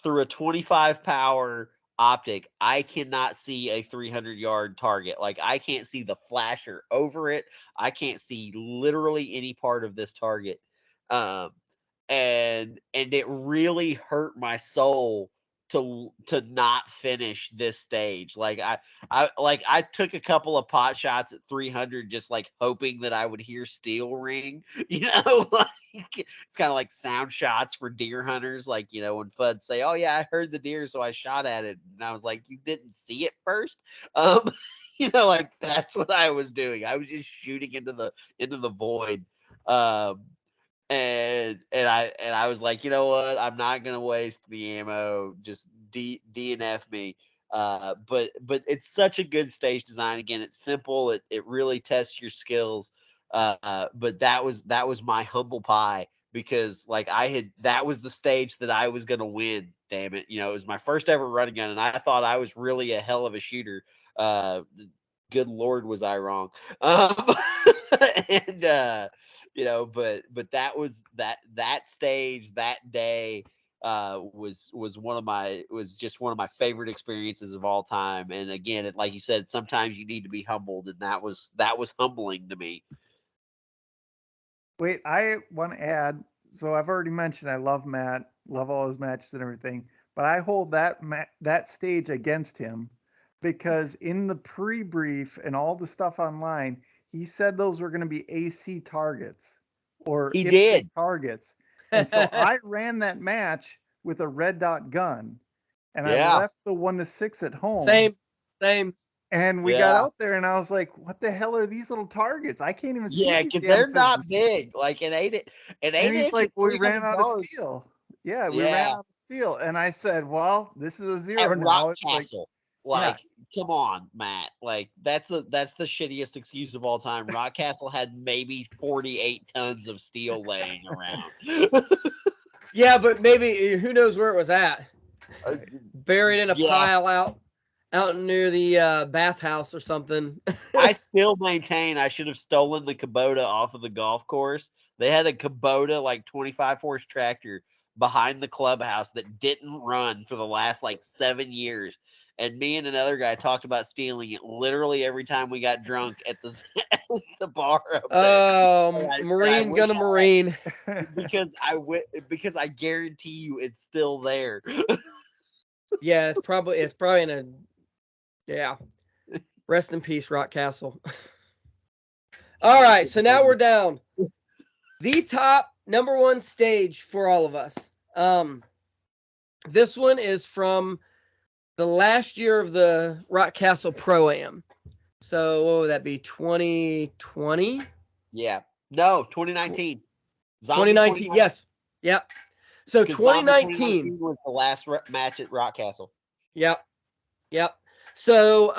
through a 25 power optic. I cannot see a 300-yard target. Like I can't see the flasher over it. I can't see literally any part of this target. And it really hurt my soul to not finish this stage. Like I took a couple of pot shots at 300, just like hoping that I would hear steel ring, like it's kind of like sound shots for deer hunters. Like, you know, when Fudd say, "Oh yeah, I heard the deer, so I shot at it," and I was like, "You didn't see it first?" You know, like that's what I was doing. I was just shooting into the void. Um, and I was like, you know what? I'm not gonna waste the ammo. Just DNF me. But it's such a good stage design. Again, it's simple. It really tests your skills. But that was my humble pie because like that was the stage that I was gonna win. Damn it, you know, it was my first ever running gun, and I thought I was really a hell of a shooter. Good Lord, was I wrong? And you know, but that was that stage that day was just one of my favorite experiences of all time. And again, like you said, sometimes you need to be humbled, and that was humbling to me. Wait, I want to add. So I've already mentioned I love Matt, love all his matches and everything, but I hold that stage against him because in the pre-brief and all the stuff online, he said those were going to be AC targets or He IPSC did. targets, and so I ran that match with a red dot gun, and I Yeah. left the 1-6 at home. Same. And we got out there, and I was like, "What the hell are these little targets? I can't even see Yeah, these because damn they're not things." big. Like an eight And he's inch like, is "We ran out of $300. steel." Yeah, we ran Yeah, out of steel, and I said, "Well, this is a at zero Rock now." It's like, Castle. yeah, Like, come on, Matt. Like that's the shittiest excuse of all time. Rock Castle had maybe 48 tons of steel laying around. Yeah, but maybe who knows where it was at? Buried in a Yeah. pile out near the bathhouse or something. I still maintain I should have stolen the Kubota off of the golf course. They had a Kubota like 25 horse tractor behind the clubhouse that didn't run for the last like 7 years. And me and another guy talked about stealing it literally every time we got drunk at the the bar up there. Marine wish gonna Marine. because I guarantee you it's still there. Yeah, it's probably in a yeah. Rest in peace, Rock Castle. All right, so now we're down. The top number one stage for all of us. This one is from the last year of the Rock Castle Pro-Am. So what would that be? 2020? Yeah. No, 2019. 2019. Yes. Yep. So 2019 was the last match at Rock Castle. Yep. So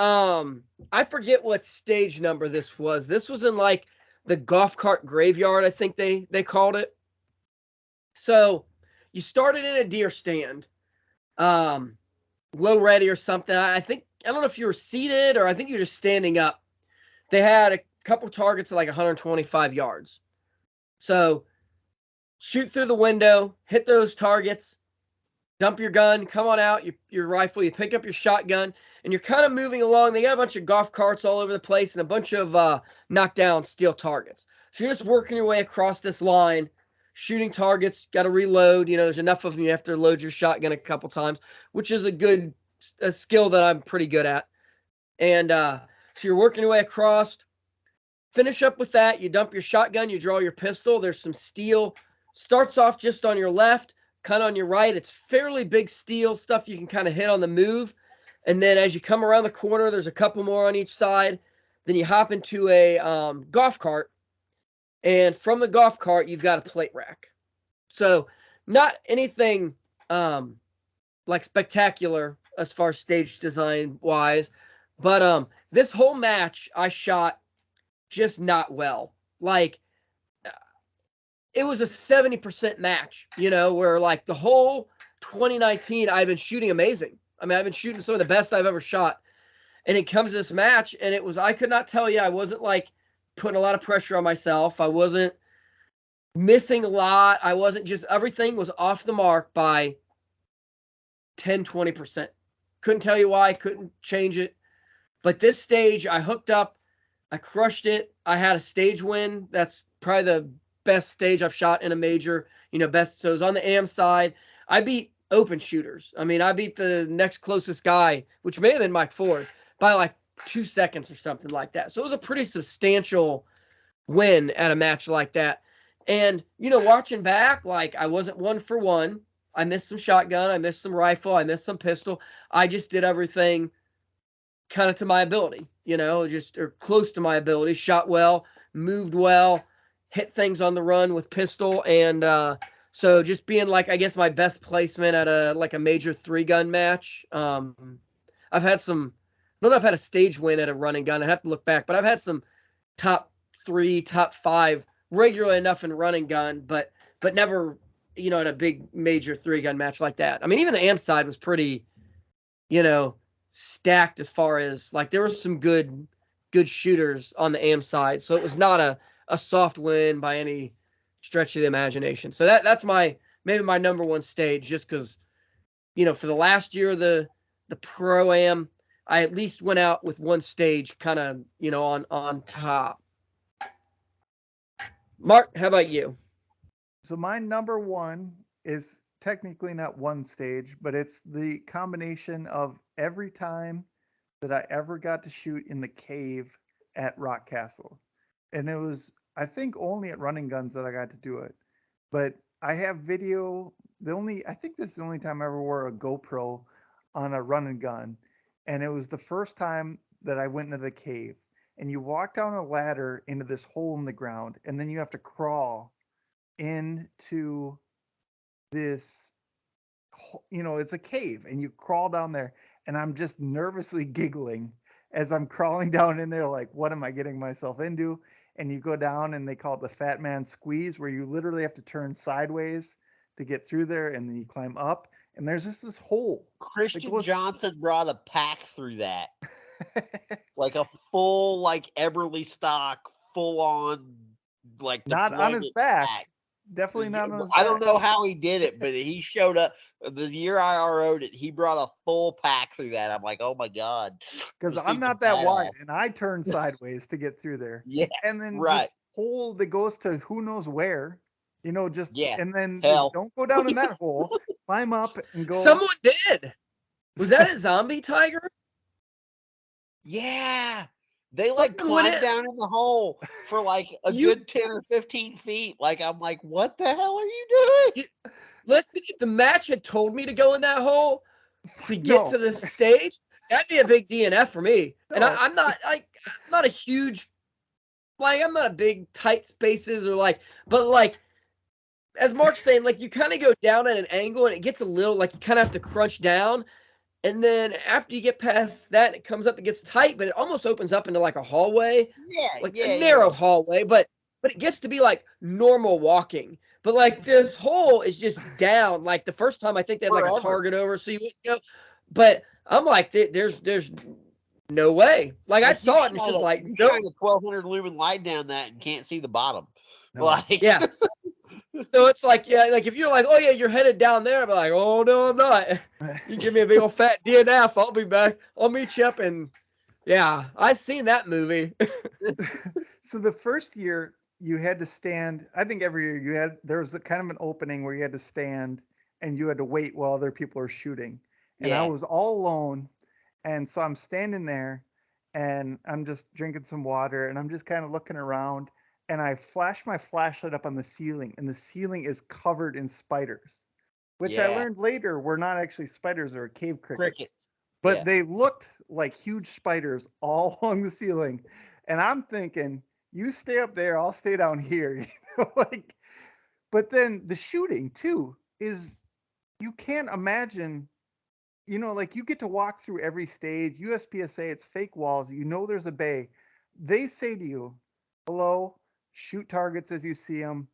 I forget what stage number this was. This was in like the golf cart graveyard, I think they called it. So you started in a deer stand, low ready or something. I don't know if you were seated or I think you were just standing up. They had a couple targets at like 125 yards. So shoot through the window, hit those targets, dump your gun, come on out, your rifle, you pick up your shotgun, and you're kind of moving along. They got a bunch of golf carts all over the place and a bunch of knockdown steel targets. So you're just working your way across this line, shooting targets, got to reload. You know, there's enough of them, you have to load your shotgun a couple times, which is a skill that I'm pretty good at. And so you're working your way across. Finish up with that. You dump your shotgun, you draw your pistol. There's some steel. Starts off just on your left, kind of on your right. It's fairly big steel stuff you can kind of hit on the move. And then as you come around the corner, there's a couple more on each side. Then you hop into a golf cart. And from the golf cart, you've got a plate rack. So not anything like spectacular as far as stage design wise. But this whole match I shot just not well. Like it was a 70% match, you know, where like the whole 2019 I've been shooting amazing. I mean, I've been shooting some of the best I've ever shot. And it comes to this match and I could not tell you, I wasn't like putting a lot of pressure on myself. I wasn't missing a lot. I wasn't just, everything was off the mark by 10, 20%. Couldn't tell you why, couldn't change it. But this stage, I hooked up, I crushed it. I had a stage win. That's probably the best stage I've shot in a major, you know, best. So it was on the AM side. I beat open shooters. I mean, I beat the next closest guy, which may have been Mike Ford, by like 2 seconds or something like that. So it was a pretty substantial win at a match like that. And, watching back, like, I wasn't 1 for 1. I missed some shotgun, I missed some rifle, I missed some pistol. I just did everything kind of to my ability, or close to my ability. Shot well, moved well, hit things on the run with pistol, and so just being like, I guess, my best placement at a major 3-gun match. I've had some. I don't know if I've had a stage win at a running gun. I have to look back, but I've had some top 3, top 5 regularly enough in running gun, but never, at a big major 3-gun match like that. I mean, even the amp side was pretty, stacked as far as, like, there were some good shooters on the AM side, so it was not a soft win by any stretch of the imagination. So that's maybe my number one stage, just because, for the last year of the pro am, I at least went out with one stage kind of, on top. Mark, how about you? So my number one is technically not one stage, but it's the combination of every time that I ever got to shoot in the cave at Rock Castle. And it was, I think, only at Running Guns that I got to do it. But I have video. I think this is the only time I ever wore a GoPro on a running gun. And it was the first time that I went into the cave. And you walk down a ladder into this hole in the ground, and then you have to crawl into this, it's a cave, and you crawl down there, and I'm just nervously giggling as I'm crawling down in there, like, what am I getting myself into? And you go down, and they call it the Fat Man Squeeze, where you literally have to turn sideways to get through there, and then you climb up, and there's just this hole. Christian Johnson brought a pack through that. Like a full, like, Eberly stock, full on, like, not on his back. pack. Definitely not on his I don't know how he did it, but he showed up the year I RO'd it. He brought a full pack through that. I'm like, oh my God. Because I'm not that wide, and I turn sideways to get through there. Yeah. And then right. this hole that goes to who knows where, and then hell. Don't go down in that hole. Climb up and go. Someone did. Was that a zombie tiger? Yeah. They like climbed down in the hole for like a good 10 or 15 feet. Like, I'm like, what the hell are you doing? Listen, if the match had told me to go in that hole to get to the stage, that'd be a big DNF for me. No. And I'm not a huge, like, I'm not a big tight spaces or like, but like, as Mark's saying, like, you kind of go down at an angle and it gets a little, like, you kind of have to crunch down. And then after you get past that, it comes up, it gets tight, but it almost opens up into like a hallway. A narrow hallway, but it gets to be like normal walking. But like this hole is just down. Like the first time I think they had like a target over, so you wouldn't go. But I'm like, there's no way. Like I saw it and it's just like, you shine a 1200 lumen light down that and can't see the bottom. No. Like, yeah. So it's like, yeah, like if you're like, oh yeah, you're headed down there, I'm like, oh no, I'm not. You give me a big old fat DNF, I'll be back. I'll meet you up, and yeah, I've seen that movie. So the first year you had to stand. I think every year there was kind of an opening where you had to stand and you had to wait while other people are shooting. And I was all alone, and so I'm standing there, and I'm just drinking some water, and I'm just kind of looking around. And I flash my flashlight up on the ceiling, and the ceiling is covered in spiders, which I learned later were not actually spiders, or cave crickets. But they looked like huge spiders all along the ceiling. And I'm thinking, you stay up there, I'll stay down here. But then the shooting too is, you can't imagine, like you get to walk through every stage. USPSA, it's fake walls. There's a bay. They say to you, hello, shoot targets as you see them,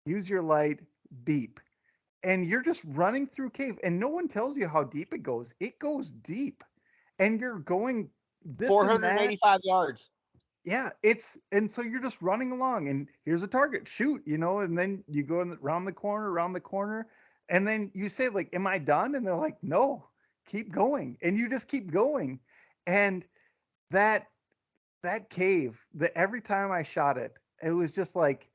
use your light, beep. And you're just running through cave, and no one tells you how deep it goes. It goes deep. And you're going this 485 yards. Yeah, and so you're just running along, and here's a target, shoot, and then you go around the corner, and then you say, like, am I done? And they're like, no, keep going. And you just keep going. And that cave, every time I shot it, it was just like,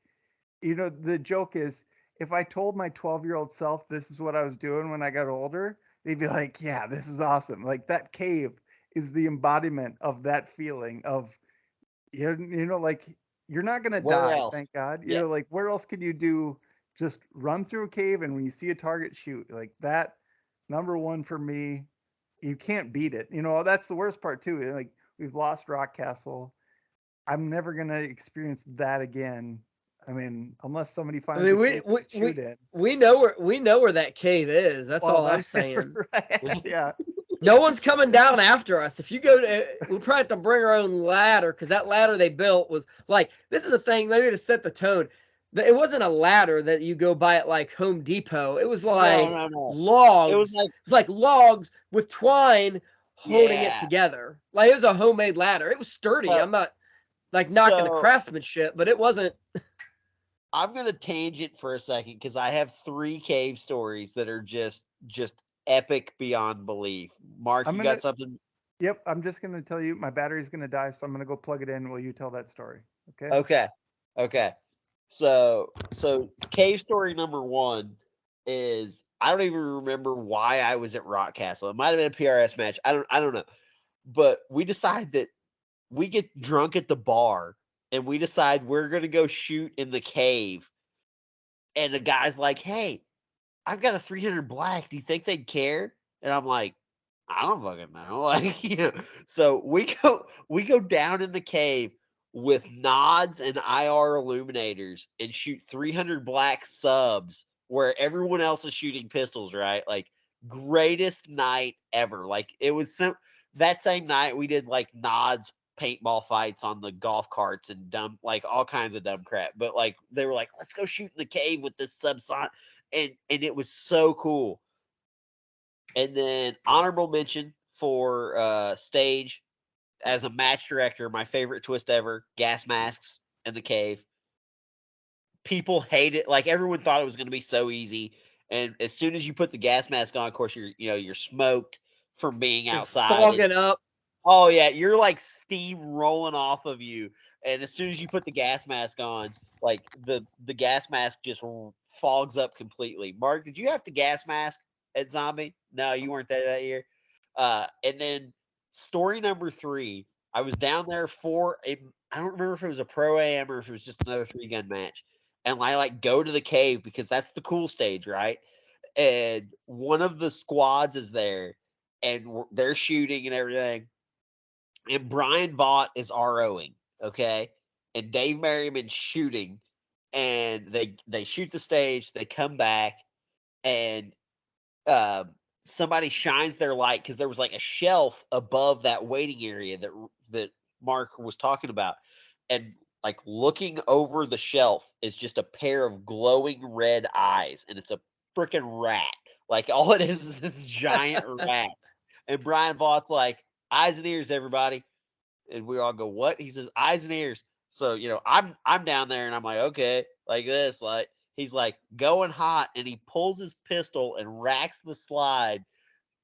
the joke is, if I told my 12-year-old self this is what I was doing when I got older, they'd be like, yeah, this is awesome. Like, that cave is the embodiment of that feeling of, like, You're not gonna Where die, else? thank God. Yeah. Like where else could you do? Just run through a cave, and when you see a target, shoot. Like that. Number one for me. You can't beat it. That's the worst part too. Like we've lost Rock Castle. I'm never gonna experience that again. I mean, unless somebody I finds a mean, cave to shoot in. we know where that cave is. That's Well, all I'm saying. right, yeah. No one's coming down after us. If you go to, we'll probably have to bring our own ladder because that ladder they built was like, this is the thing, maybe to set the tone. It wasn't a ladder that you go buy at like Home Depot. It was like No. It was logs. like, It's like logs with twine holding it yeah. together. Like it was a homemade ladder. It was sturdy. But- I'm not like knocking the So- craftsmanship, but it wasn't. I'm gonna tangent for a second because I have 3 cave stories that are just epic beyond belief. Mark, I'm you gonna- got something? Yep, I'm just gonna tell you my battery's gonna die, so I'm gonna go plug it in while you tell that story. Okay. Okay. So cave story number 1 is, I don't even remember why I was at Rock Castle. It might have been a PRS match. I don't know. But we decide that we get drunk at the bar and we decide we're gonna go shoot in the cave. And the guy's like, "Hey, I've got a 300 black. Do you think they'd care?" And I'm like, "I don't fucking know." Like, So we go down in the cave with nods and IR illuminators and shoot 300 black subs where everyone else is shooting pistols, right? Like, greatest night ever. Like, it was that same night we did like nods paintball fights on the golf carts and dumb, like all kinds of dumb crap. But like they were like, "Let's go shoot in the cave with this subsonic," and it was so cool. And then honorable mention for stage as a match director, my favorite twist ever, gas masks in the cave. People hate it. Like everyone thought it was going to be so easy. And as soon as you put the gas mask on, of course, you're smoked from being outside. Fogging up. Oh yeah, you're like steam rolling off of you. And as soon as you put the gas mask on, like the gas mask just fogs up completely. Mark, did you have to gas mask at Zombie? No, you weren't there that year. And then story number 3, I was down there for I don't remember if it was a pro am or if it was just another 3-gun match. And I like go to the cave because that's the cool stage, right? And one of the squads is there and they're shooting and everything. And Brian Vaught is ROing, okay? And Dave Merriman's shooting, and they shoot the stage, they come back, and somebody shines their light because there was like a shelf above that waiting area that Mark was talking about. And like looking over the shelf is just a pair of glowing red eyes, and it's a freaking rat. Like all it is this giant rat. And Brian Vaught's like, "Eyes and ears, everybody." And we all go, "What?" He says, "Eyes and ears." So, I'm down there and I'm like, okay, like this, like he's like going hot and he pulls his pistol and racks the slide.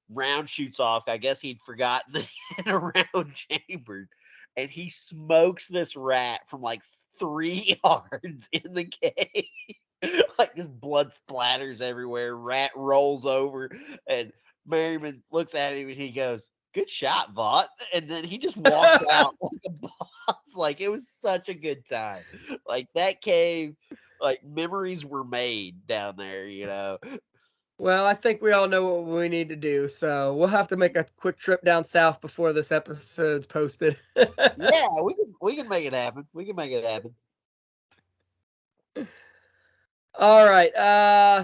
Round shoots off. I guess he'd forgotten in a round chambered. And he smokes this rat from like 3 yards in the cave. Like this blood splatters everywhere. Rat rolls over and Merriman looks at him and he goes, "Good shot, Vaught." And then he just walks out like a boss. Like it was such a good time. Like that cave, like memories were made down there. Well, I think we all know what we need to do, so we'll have to make a quick trip down south before this episode's posted. Yeah, we can make it happen. We can make it happen. All right.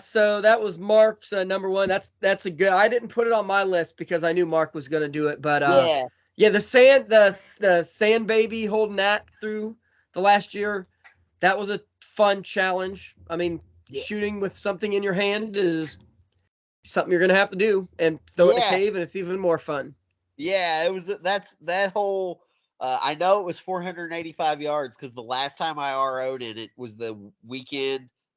So that was Mark's number 1. That's a good. I didn't put it on my list because I knew Mark was going to do it, but yeah, the sand baby holding that through the last year, that was a fun challenge. I mean, shooting with something in your hand is something you're going to have to do, and throw it in a cave, and it's even more fun. Yeah, that's that whole. I know it was 485 yards because the last time I RO'd it was the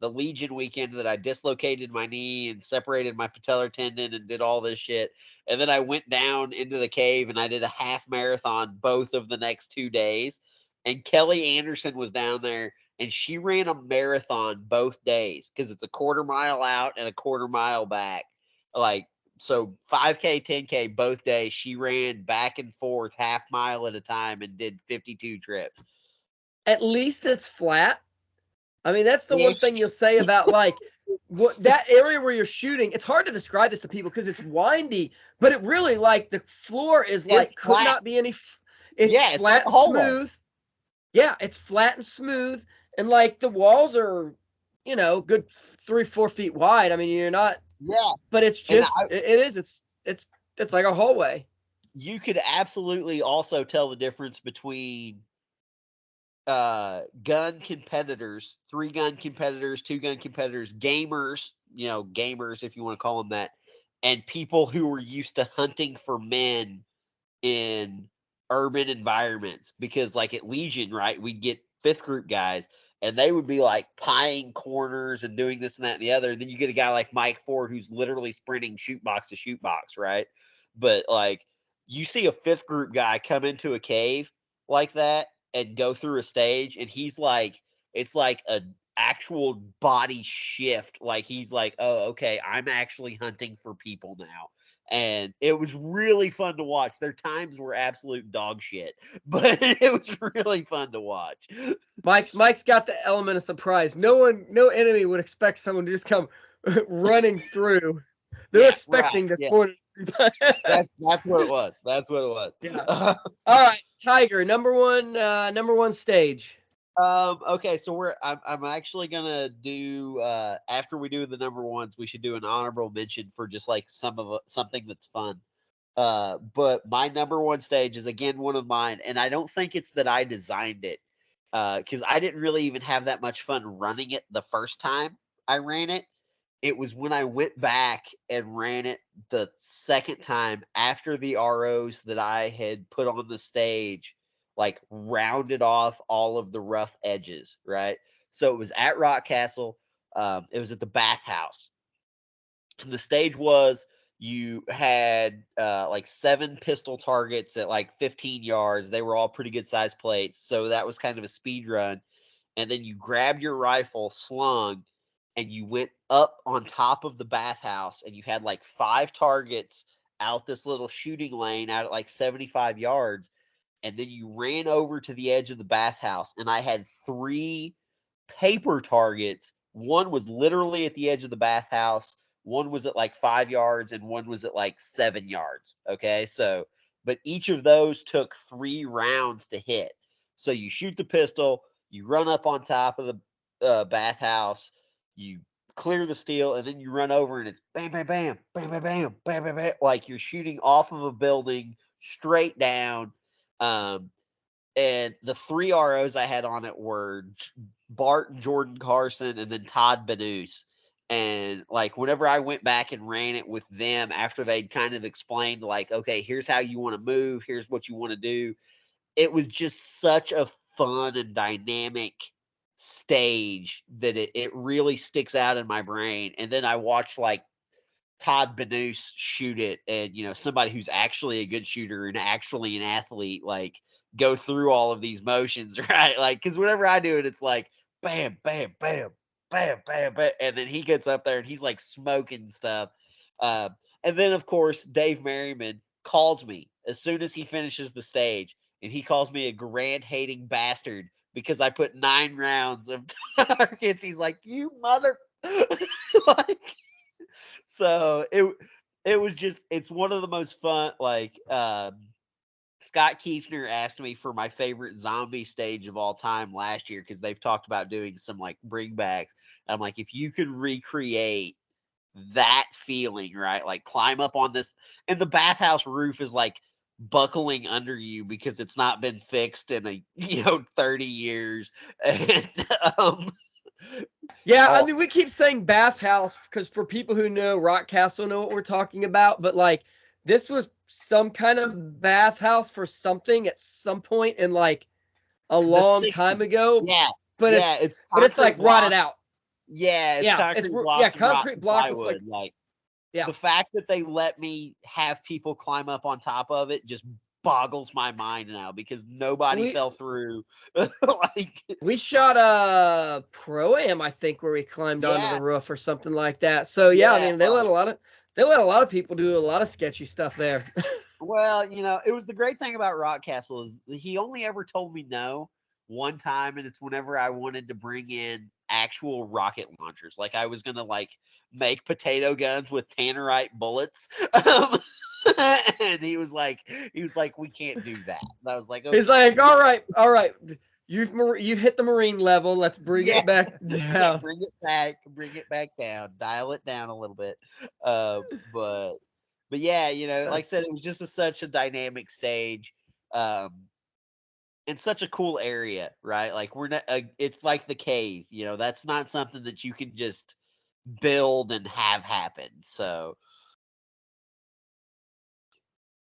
Legion weekend that I dislocated my knee and separated my patellar tendon and did all this shit. And then I went down into the cave and I did a half marathon both of the next 2 days. And Kelly Anderson was down there and she ran a marathon both days because it's a quarter mile out and a quarter mile back. Like, so 5K, 10K both days. She ran back and forth half mile at a time and did 52 trips. at least it's flat. I mean, that's the Yeah, one thing you'll say about like what that area where you're shooting. It's hard to describe this to people because it's windy, but it really like the floor is like It's could flat. not be any. It's Yeah, it's like flat a and hallway. smooth. Yeah, it's flat and smooth, and like the walls are, good 3-4 feet wide. I mean, you're not, Yeah, but it's and just it is. It's like a hallway. you could absolutely also tell the difference between gun competitors, 3-gun competitors, 2-gun competitors, gamers, gamers if you want to call them that, and people who were used to hunting for men in urban environments. Because like at Legion, right, we get 5th group guys and they would be like pieing corners and doing this and that and the other. And then you get a guy like Mike Ford who's literally sprinting shoot box to shoot box, right? But like you see a 5th group guy come into a cave like that and go through a stage, and he's like, it's like a actual body shift. Like he's like, oh, okay, I'm actually hunting for people now. And it was really fun to watch. Their times were absolute dog shit, but it was really fun to watch. Mike's got the element of surprise. No enemy would expect someone to just come running through. They're expecting the corner. That's what it was. That's what it was. Yeah. All right, Tiger, number one stage. Okay, so I'm actually gonna do after we do the number ones, we should do an honorable mention for just like something that's fun. But my number one stage is again one of mine, and I don't think it's that I designed it, because I didn't really even have that much fun running it the first time I ran it. It was when I went back and ran it the second time after the ROs that I had put on the stage like rounded off all of the rough edges, right? So it was at Rock Castle. It was at the bathhouse. And the stage was you had like 7 pistol targets at like 15 yards. They were all pretty good sized plates. So that was kind of a speed run. And then you grabbed your rifle slung and you went up on top of the bathhouse and you had like 5 targets out this little shooting lane out at like 75 yards. And then you ran over to the edge of the bathhouse, and I had 3 paper targets. One was literally at the edge of the bathhouse, one was at like 5 yards, and one was at like 7 yards. Okay, so but each of those took 3 rounds to hit. So you shoot the pistol, you run up on top of the bathhouse, you clear the steel, and then you run over, and it's bam, bam, bam, bam, bam, bam, bam, bam, bam, like you're shooting off of a building straight down. And the 3 ROs I had on it were Bart and Jordan Carson and then Todd Benuse. And like whenever I went back and ran it with them after they'd kind of explained like, okay, here's how you want to move, here's what you want to do. It was just such a fun and dynamic stage that it really sticks out in my brain. And then I watched like Todd Benuse shoot it, and somebody who's actually a good shooter and actually an athlete, like go through all of these motions, right? Like, because whenever I do it, it's like bam, bam, bam, bam, bam, bam, and then he gets up there and he's like smoking stuff. And then of course Dave Merriman calls me as soon as he finishes the stage, and he calls me a Grant hating bastard because I put 9 rounds of targets. He's like, you mother, like. So it was just, it's one of the most fun. Like Scott Kiefner asked me for my favorite zombie stage of all time last year because they've talked about doing some like bringbacks. I'm like, if you could recreate that feeling, right? Like climb up on this, and the bathhouse roof is like buckling under you because it's not been fixed in 30 years. And yeah, I mean, we keep saying bathhouse because for people who know Rock Castle know what we're talking about, but like this was some kind of bathhouse for something at some point in like a long time ago. Yeah, but yeah, it's like rotted out. Yeah, it's concrete blocks. Yeah, concrete block with plywood. like yeah. The fact that they let me have people climb up on top of it just boggles my mind now because nobody fell through. Like we shot a pro-am, I think, where we climbed onto the roof or something like that. So yeah, I mean they let a lot of people do a lot of sketchy stuff there. Well, it was the great thing about Rock Castle is he only ever told me no one time, and it's whenever I wanted to bring in actual rocket launchers. Like I was gonna like make potato guns with tannerite bullets. And he was like, we can't do that. And I was like, He's okay, like, all right, you've hit the Marine level. Let's bring yeah, it back down. bring it back down, dial it down a little bit. But yeah, you know, like I said, it was just such a dynamic stage. Um, in such a cool area, right? Like we're not, it's like the cave, you know, that's not something that you can just build and have happen. So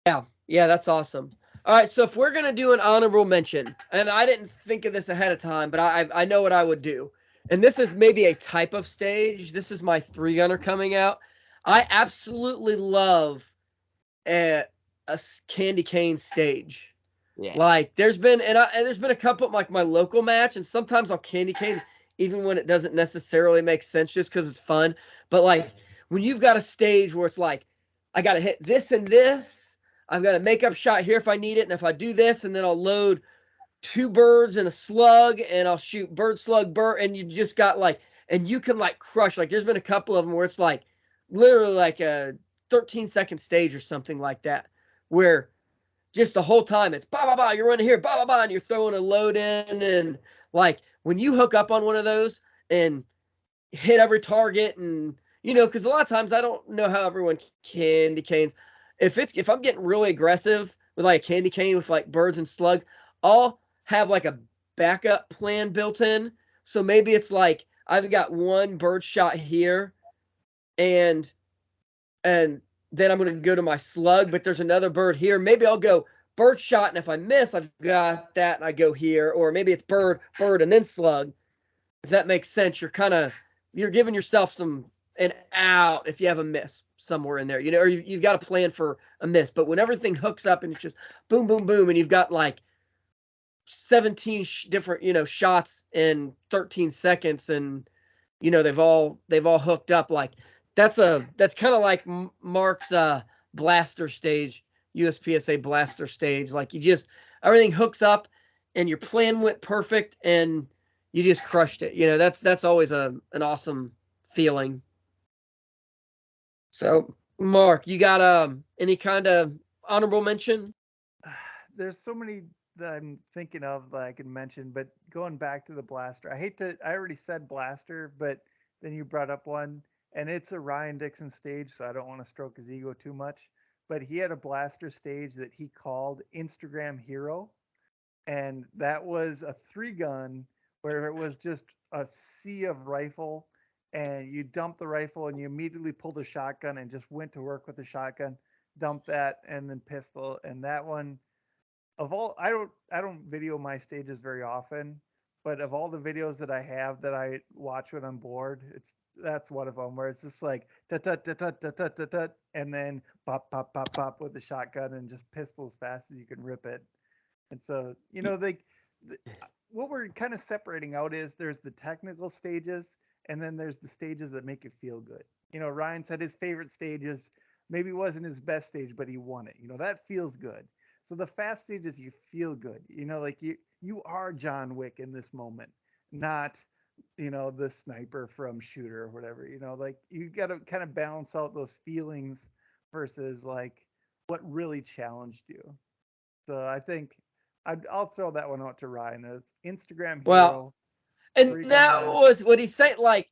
Yeah, that's awesome. All right, so if we're gonna do an honorable mention, and I didn't think of this ahead of time, but I know what I would do, and this is maybe a type of stage. This is my 3-gunner coming out. I absolutely love a candy cane stage. yeah, Like there's been and there's been a couple like my local match, and sometimes I'll candy cane even when it doesn't necessarily make sense just because it's fun. But like when you've got a stage where it's like I got to hit this and this, I've got a makeup shot here if I need it, and if I do this, and then I'll load 2 birds and a slug, and I'll shoot bird, slug, bird, and you just got like, and you can like crush. Like there's been a couple of them where it's like literally like a 13-second stage or something like that, where just the whole time it's ba ba ba, you're running here, ba ba ba, and you're throwing a load in, and like when you hook up on one of those and hit every target, and because a lot of times I don't know how everyone candy canes. If I'm getting really aggressive with like a candy cane with like birds and slugs, I'll have like a backup plan built in. So maybe it's like I've got one bird shot here, and and then I'm going to go to my slug, but there's another bird here. Maybe I'll go bird shot, and if I miss, I've got that, and I go here. Or maybe it's bird, and then slug. If that makes sense, you're giving yourself an out if you have a miss somewhere in there, or you've got a plan for a miss. But when everything hooks up and it's just boom, boom, boom, and you've got like 17 different shots in 13 seconds, and they've all hooked up. Like that's kind of like Mark's blaster stage, USPSA blaster stage. Like everything hooks up and your plan went perfect and you just crushed it. That's always an awesome feeling. So Mark, you got any kind of honorable mention? There's so many that I'm thinking of that I can mention, but going back to the blaster, I already said blaster, but then you brought up one, and it's a Ryan Dixon stage, so I don't want to stroke his ego too much. But he had a blaster stage that he called Instagram Hero, and that was a 3-gun where it was just a sea of rifle, and you dump the rifle and you immediately pulled a shotgun and just went to work with the shotgun, dump that, and then pistol. And that one, of all, I don't video my stages very often, but of all the videos that I have that I watch when I'm bored, that's one of them where it's just like tut tut tut tut tut tut tut, tut, and then pop pop pop pop with the shotgun and just pistol as fast as you can rip it. And so, what we're kind of separating out is there's the technical stages, and then there's the stages that make you feel good. Ryan said his favorite stages maybe wasn't his best stage, but he won it. That feels good. So the fast stages, you feel good. Like you are John Wick in this moment, not the sniper from Shooter or whatever. Like you got to kind of balance out those feelings versus like what really challenged you. So I think I'll throw that one out to Ryan. It's Instagram Well, Hero. and 3-gun that match. was what he said. Like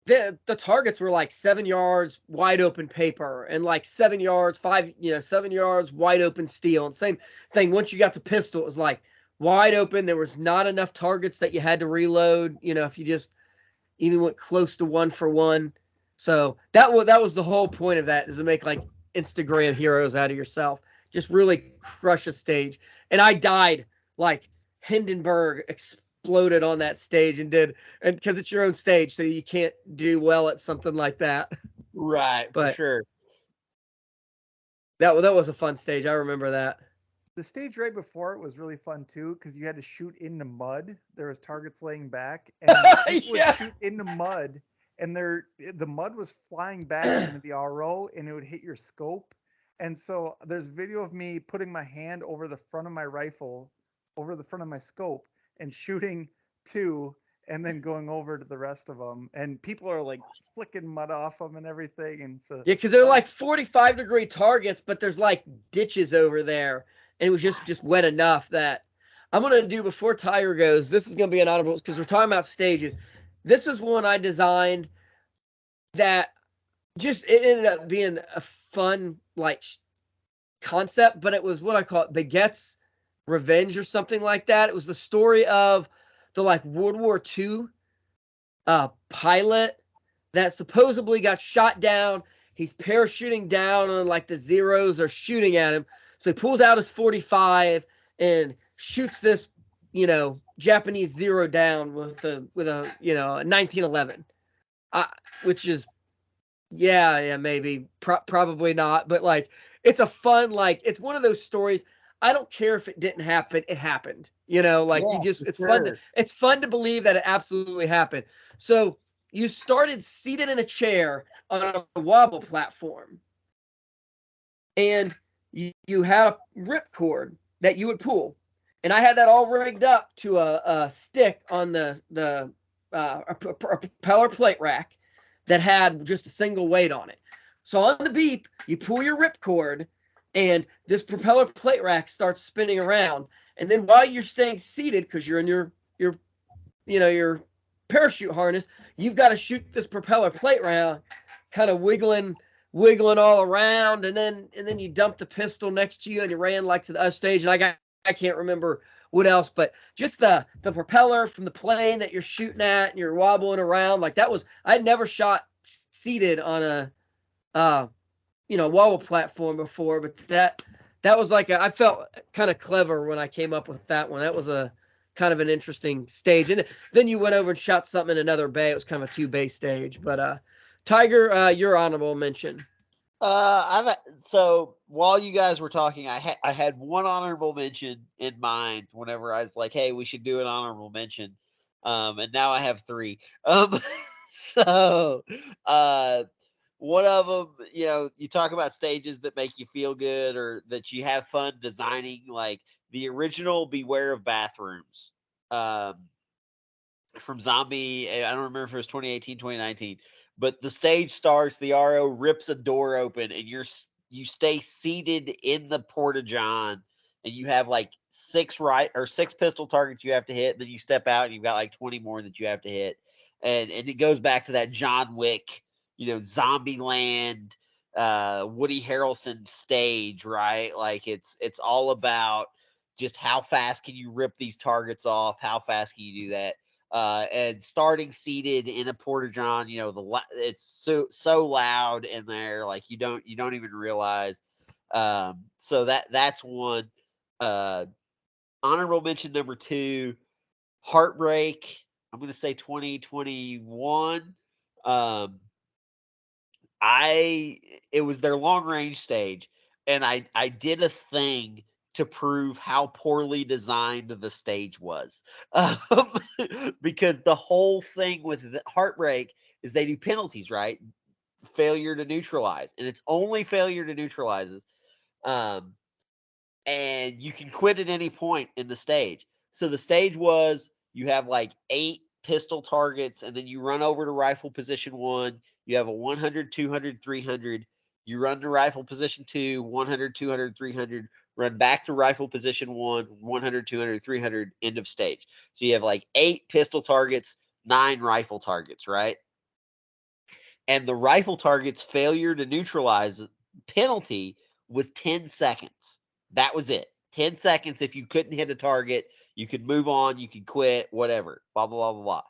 the targets were like 7 yards wide open paper, and like 7 yards, 7 yards wide open steel. And same thing, once you got the pistol, it was like wide open. There was not enough targets that you had to reload, if you just even went close to 1 for 1. So that was the whole point of that, is to make like Instagram heroes out of yourself. Just really crush a stage. And I died like Hindenburg exploded on that stage and because it's your own stage, so you can't do well at something like that. right, for But sure. that was a fun stage. I remember that. The stage right before it was really fun too because you had to shoot in the mud. There was targets laying back, and people would Yeah. shoot in the mud, and the mud was flying back into the RO, and it would hit your scope. And so there's video of me putting my hand over the front of my rifle, over the front of my scope, and shooting 2 and then going over to the rest of them. And people are like flicking mud off them and everything. And so, Yeah, because they're like 45-degree targets, but there's like ditches over there. And it was just wet enough that I'm going to do before Tiger goes. This is going to be an honorable because we're talking about stages. This is one I designed that just it ended up being a fun like concept, but it was what I call it Baguette's Revenge or something like that. It was the story of the like World War II pilot that supposedly got shot down. He's parachuting down and like the Zeros are shooting at him. So he pulls out his 45 and shoots this, Japanese Zero down with a 1911. Which is maybe probably not, but like it's a fun it's one of those stories. I don't care if it didn't happen, it happened. It's fun to believe that it absolutely happened. So you started seated in a chair on a wobble platform, and you had a ripcord that you would pull, and I had that all rigged up to a stick on the a propeller plate rack that had just a single weight on it. So on the beep, you pull your ripcord, and this propeller plate rack starts spinning around. And then while you're staying seated, because you're in your parachute harness, you've got to shoot this propeller plate round, kind of wiggling all around, and then you dump the pistol next to you, and you ran like to the other stage. And I can't remember what else, but just the propeller from the plane that you're shooting at, and you're wobbling around like that was. I'd never shot seated on a wobble platform before, but that was like I felt kind of clever when I came up with that one. That was a kind of an interesting stage. And then you went over and shot something in another bay. It was kind of a 2-bay stage. But Tiger, your honorable mention. So while you guys were talking, I had one honorable mention in mind whenever I was like, hey, we should do an honorable mention. And now I have 3. So one of them, you talk about stages that make you feel good or that you have fun designing, like the original Beware of Bathrooms from Zombie. I don't remember if it was 2018, 2019, but the stage starts, the RO rips a door open, and you stay seated in the Porta-John, and you have like 6 pistol targets you have to hit. Then you step out, and you've got like 20 more that you have to hit, and it goes back to that John Wick, Zombieland, Woody Harrelson stage, right? Like it's all about just how fast can you rip these targets off? How fast can you do that? And starting seated in a Porta-John, it's so loud in there, like you don't even realize. So that's one. Honorable mention number 2, Heartbreak. I'm going to say 2021. It was their long range stage, and I did a thing to prove how poorly designed the stage was. Because the whole thing with Heartbreak is they do penalties, right? Failure to neutralize, and it's only failure to neutralizes. And you can quit at any point in the stage. So the stage was you have like 8 pistol targets, and then you run over to rifle position 1. You have a 100, 200, 300. You run to rifle position 2, 100, 200, 300. Run back to rifle position 1, 100, 200, 300. End of stage. So you have like 8 pistol targets, 9 rifle targets, right? And the rifle target's failure to neutralize penalty was 10 seconds. That was it. 10 seconds. If you couldn't hit a target, you could move on, you could quit, whatever, blah, blah, blah, blah, blah.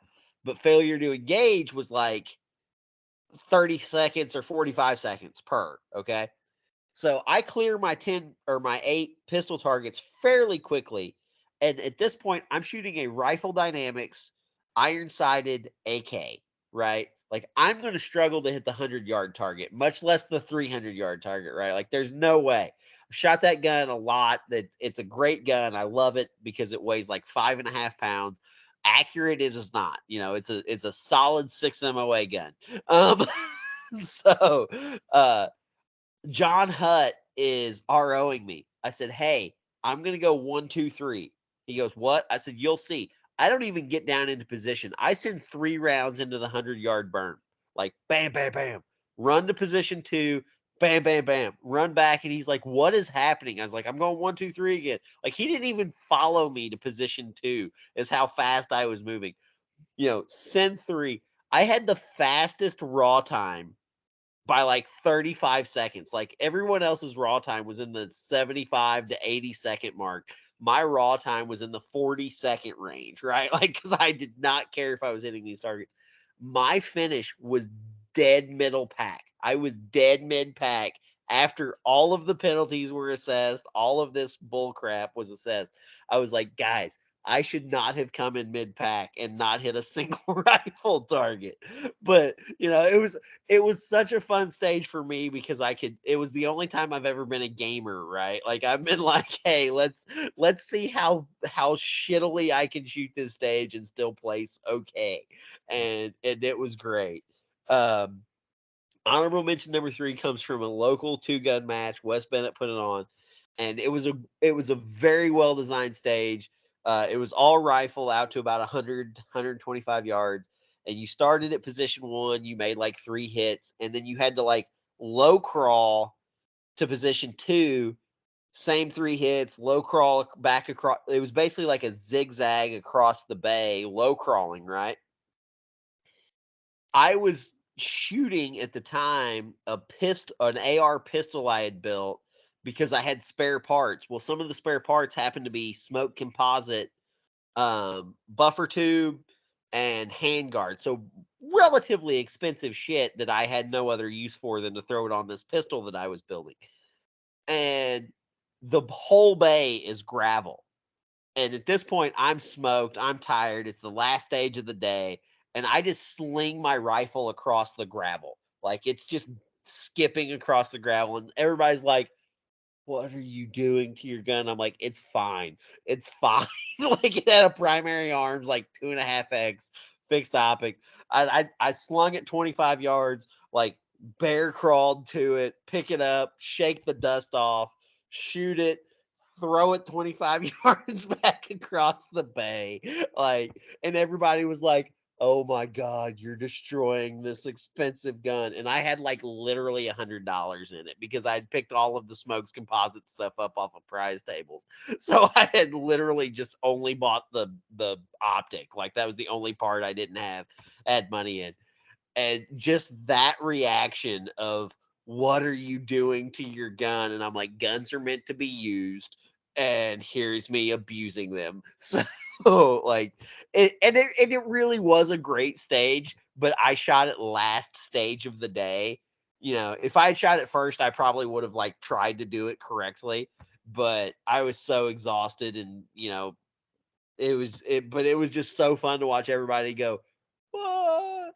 But failure to engage was like 30 seconds or 45 seconds per. Okay. So I clear my 8 pistol targets fairly quickly. And at this point, I'm shooting a Rifle Dynamics iron-sighted AK, right? Like, I'm going to struggle to hit the 100-yard target, much less the 300-yard target, right? Like, there's no way. I've shot that gun a lot. It's a great gun. I love it because it weighs like 5.5 pounds. Accurate it is not. It's a solid 6 MOA gun. So, John Hutt is ROing me. I said, hey, I'm going to go 1, 2, 3. He goes, what? I said, you'll see. I don't even get down into position. I send 3 rounds into the 100-yard burn. Like, bam, bam, bam. Run to position 2. Bam, bam, bam. Run back. And he's like, what is happening? I was like, I'm going 1, 2, 3 again. Like, he didn't even follow me to position 2 is how fast I was moving. Send 3. I had the fastest raw time by like 35 seconds. Like everyone else's raw time was in the 75 to 80-second mark. My raw time was in the 40-second range, right? Like, because I did not care if I was hitting these targets. My finish was dead middle pack. I was dead mid pack after all of the penalties were assessed. All of this bull crap was assessed. I was like, guys, I should not have come in mid pack and not hit a single rifle target. But it was such a fun stage for me because it was the only time I've ever been a gamer, right? Like I've been like, hey, let's see how shittily I can shoot this stage and still place okay. And it was great. Honorable mention number 3 comes from a local 2-gun match. Wes Bennett put it on, and it was a very well designed stage. It was all rifle out to about 100, 125 yards. And you started at position 1. You made like 3 hits. And then you had to like low crawl to position 2. Same 3 hits, low crawl back across. It was basically like a zigzag across the bay, low crawling, right? I was shooting at the time an AR pistol I had built because I had spare parts. Well, some of the spare parts happened to be smoke composite, buffer tube, and handguard. So relatively expensive shit that I had no other use for than to throw it on this pistol that I was building. And the whole bay is gravel. And at this point, I'm smoked. I'm tired. It's the last stage of the day. And I just sling my rifle across the gravel. Like it's just skipping across the gravel. And everybody's like, what are you doing to your gun? I'm like, it's fine. It's fine. Like it had a primary arms, like 2.5x fixed optic. I slung it 25 yards, like bear crawled to it, pick it up, shake the dust off, shoot it, throw it 25 yards back across the bay. And everybody was like, oh my God, you're destroying this expensive gun. And I had like literally $100 in it because I had picked all of the Smokes composite stuff up off of prize tables. So I had literally just only bought the optic. Like that was the only part I didn't had money in. And just that reaction of, what are you doing to your gun? And I'm like, guns are meant to be used. And here's me abusing them. So like it really was a great stage, but I shot it last stage of the day. If I had shot it first, I probably would have like tried to do it correctly, but I was so exhausted and it was just so fun to watch everybody go, "Whoa."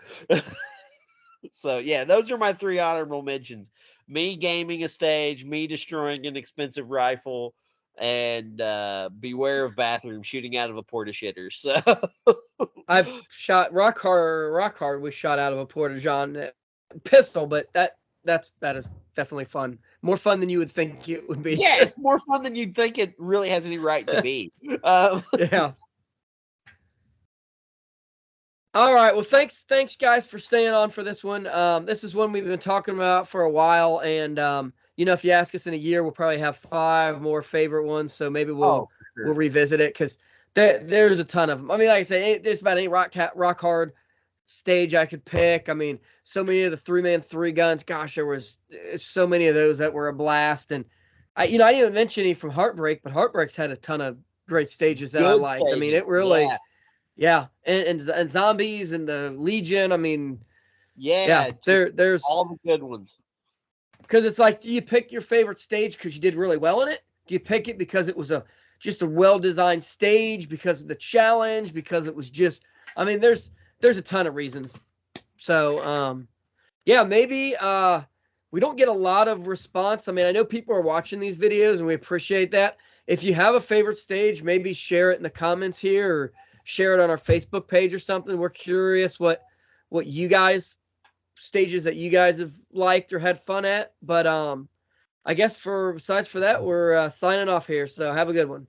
So yeah, those are my 3 honorable mentions. Me gaming a stage, me destroying an expensive rifle, and beware of bathroom shooting out of a porta shitter. So I've shot rock hard. We shot out of a porta john pistol, but that is definitely fun. More fun than you would think it would be. Yeah, it's more fun than you'd think it really has any right to be. Yeah. All right. Well, thanks guys for staying on for this one. This is one we've been talking about for a while, and if you ask us in a year, we'll probably have 5 more favorite ones. So maybe we'll revisit it because there's a ton of them. I mean, like I say, there's about any rock hard stage I could pick. I mean, so many of the 3-man 3 guns. Gosh, there was so many of those that were a blast. And I didn't even mention any from Heartbreak, but Heartbreak's had a ton of great stages that I liked. Stages. I mean, it really. Yeah, and Zombies and the Legion. I mean, there's all the good ones. Because it's like, do you pick your favorite stage because you did really well in it? Do you pick it because it was just a well-designed stage, because of the challenge, because it was just? I mean, there's a ton of reasons. So, maybe we don't get a lot of response. I mean, I know people are watching these videos, and we appreciate that. If you have a favorite stage, maybe share it in the comments here or share it on our Facebook page or something. We're curious what you guys, stages that you guys have liked or had fun at. But I guess besides for that, we're signing off here. So have a good one.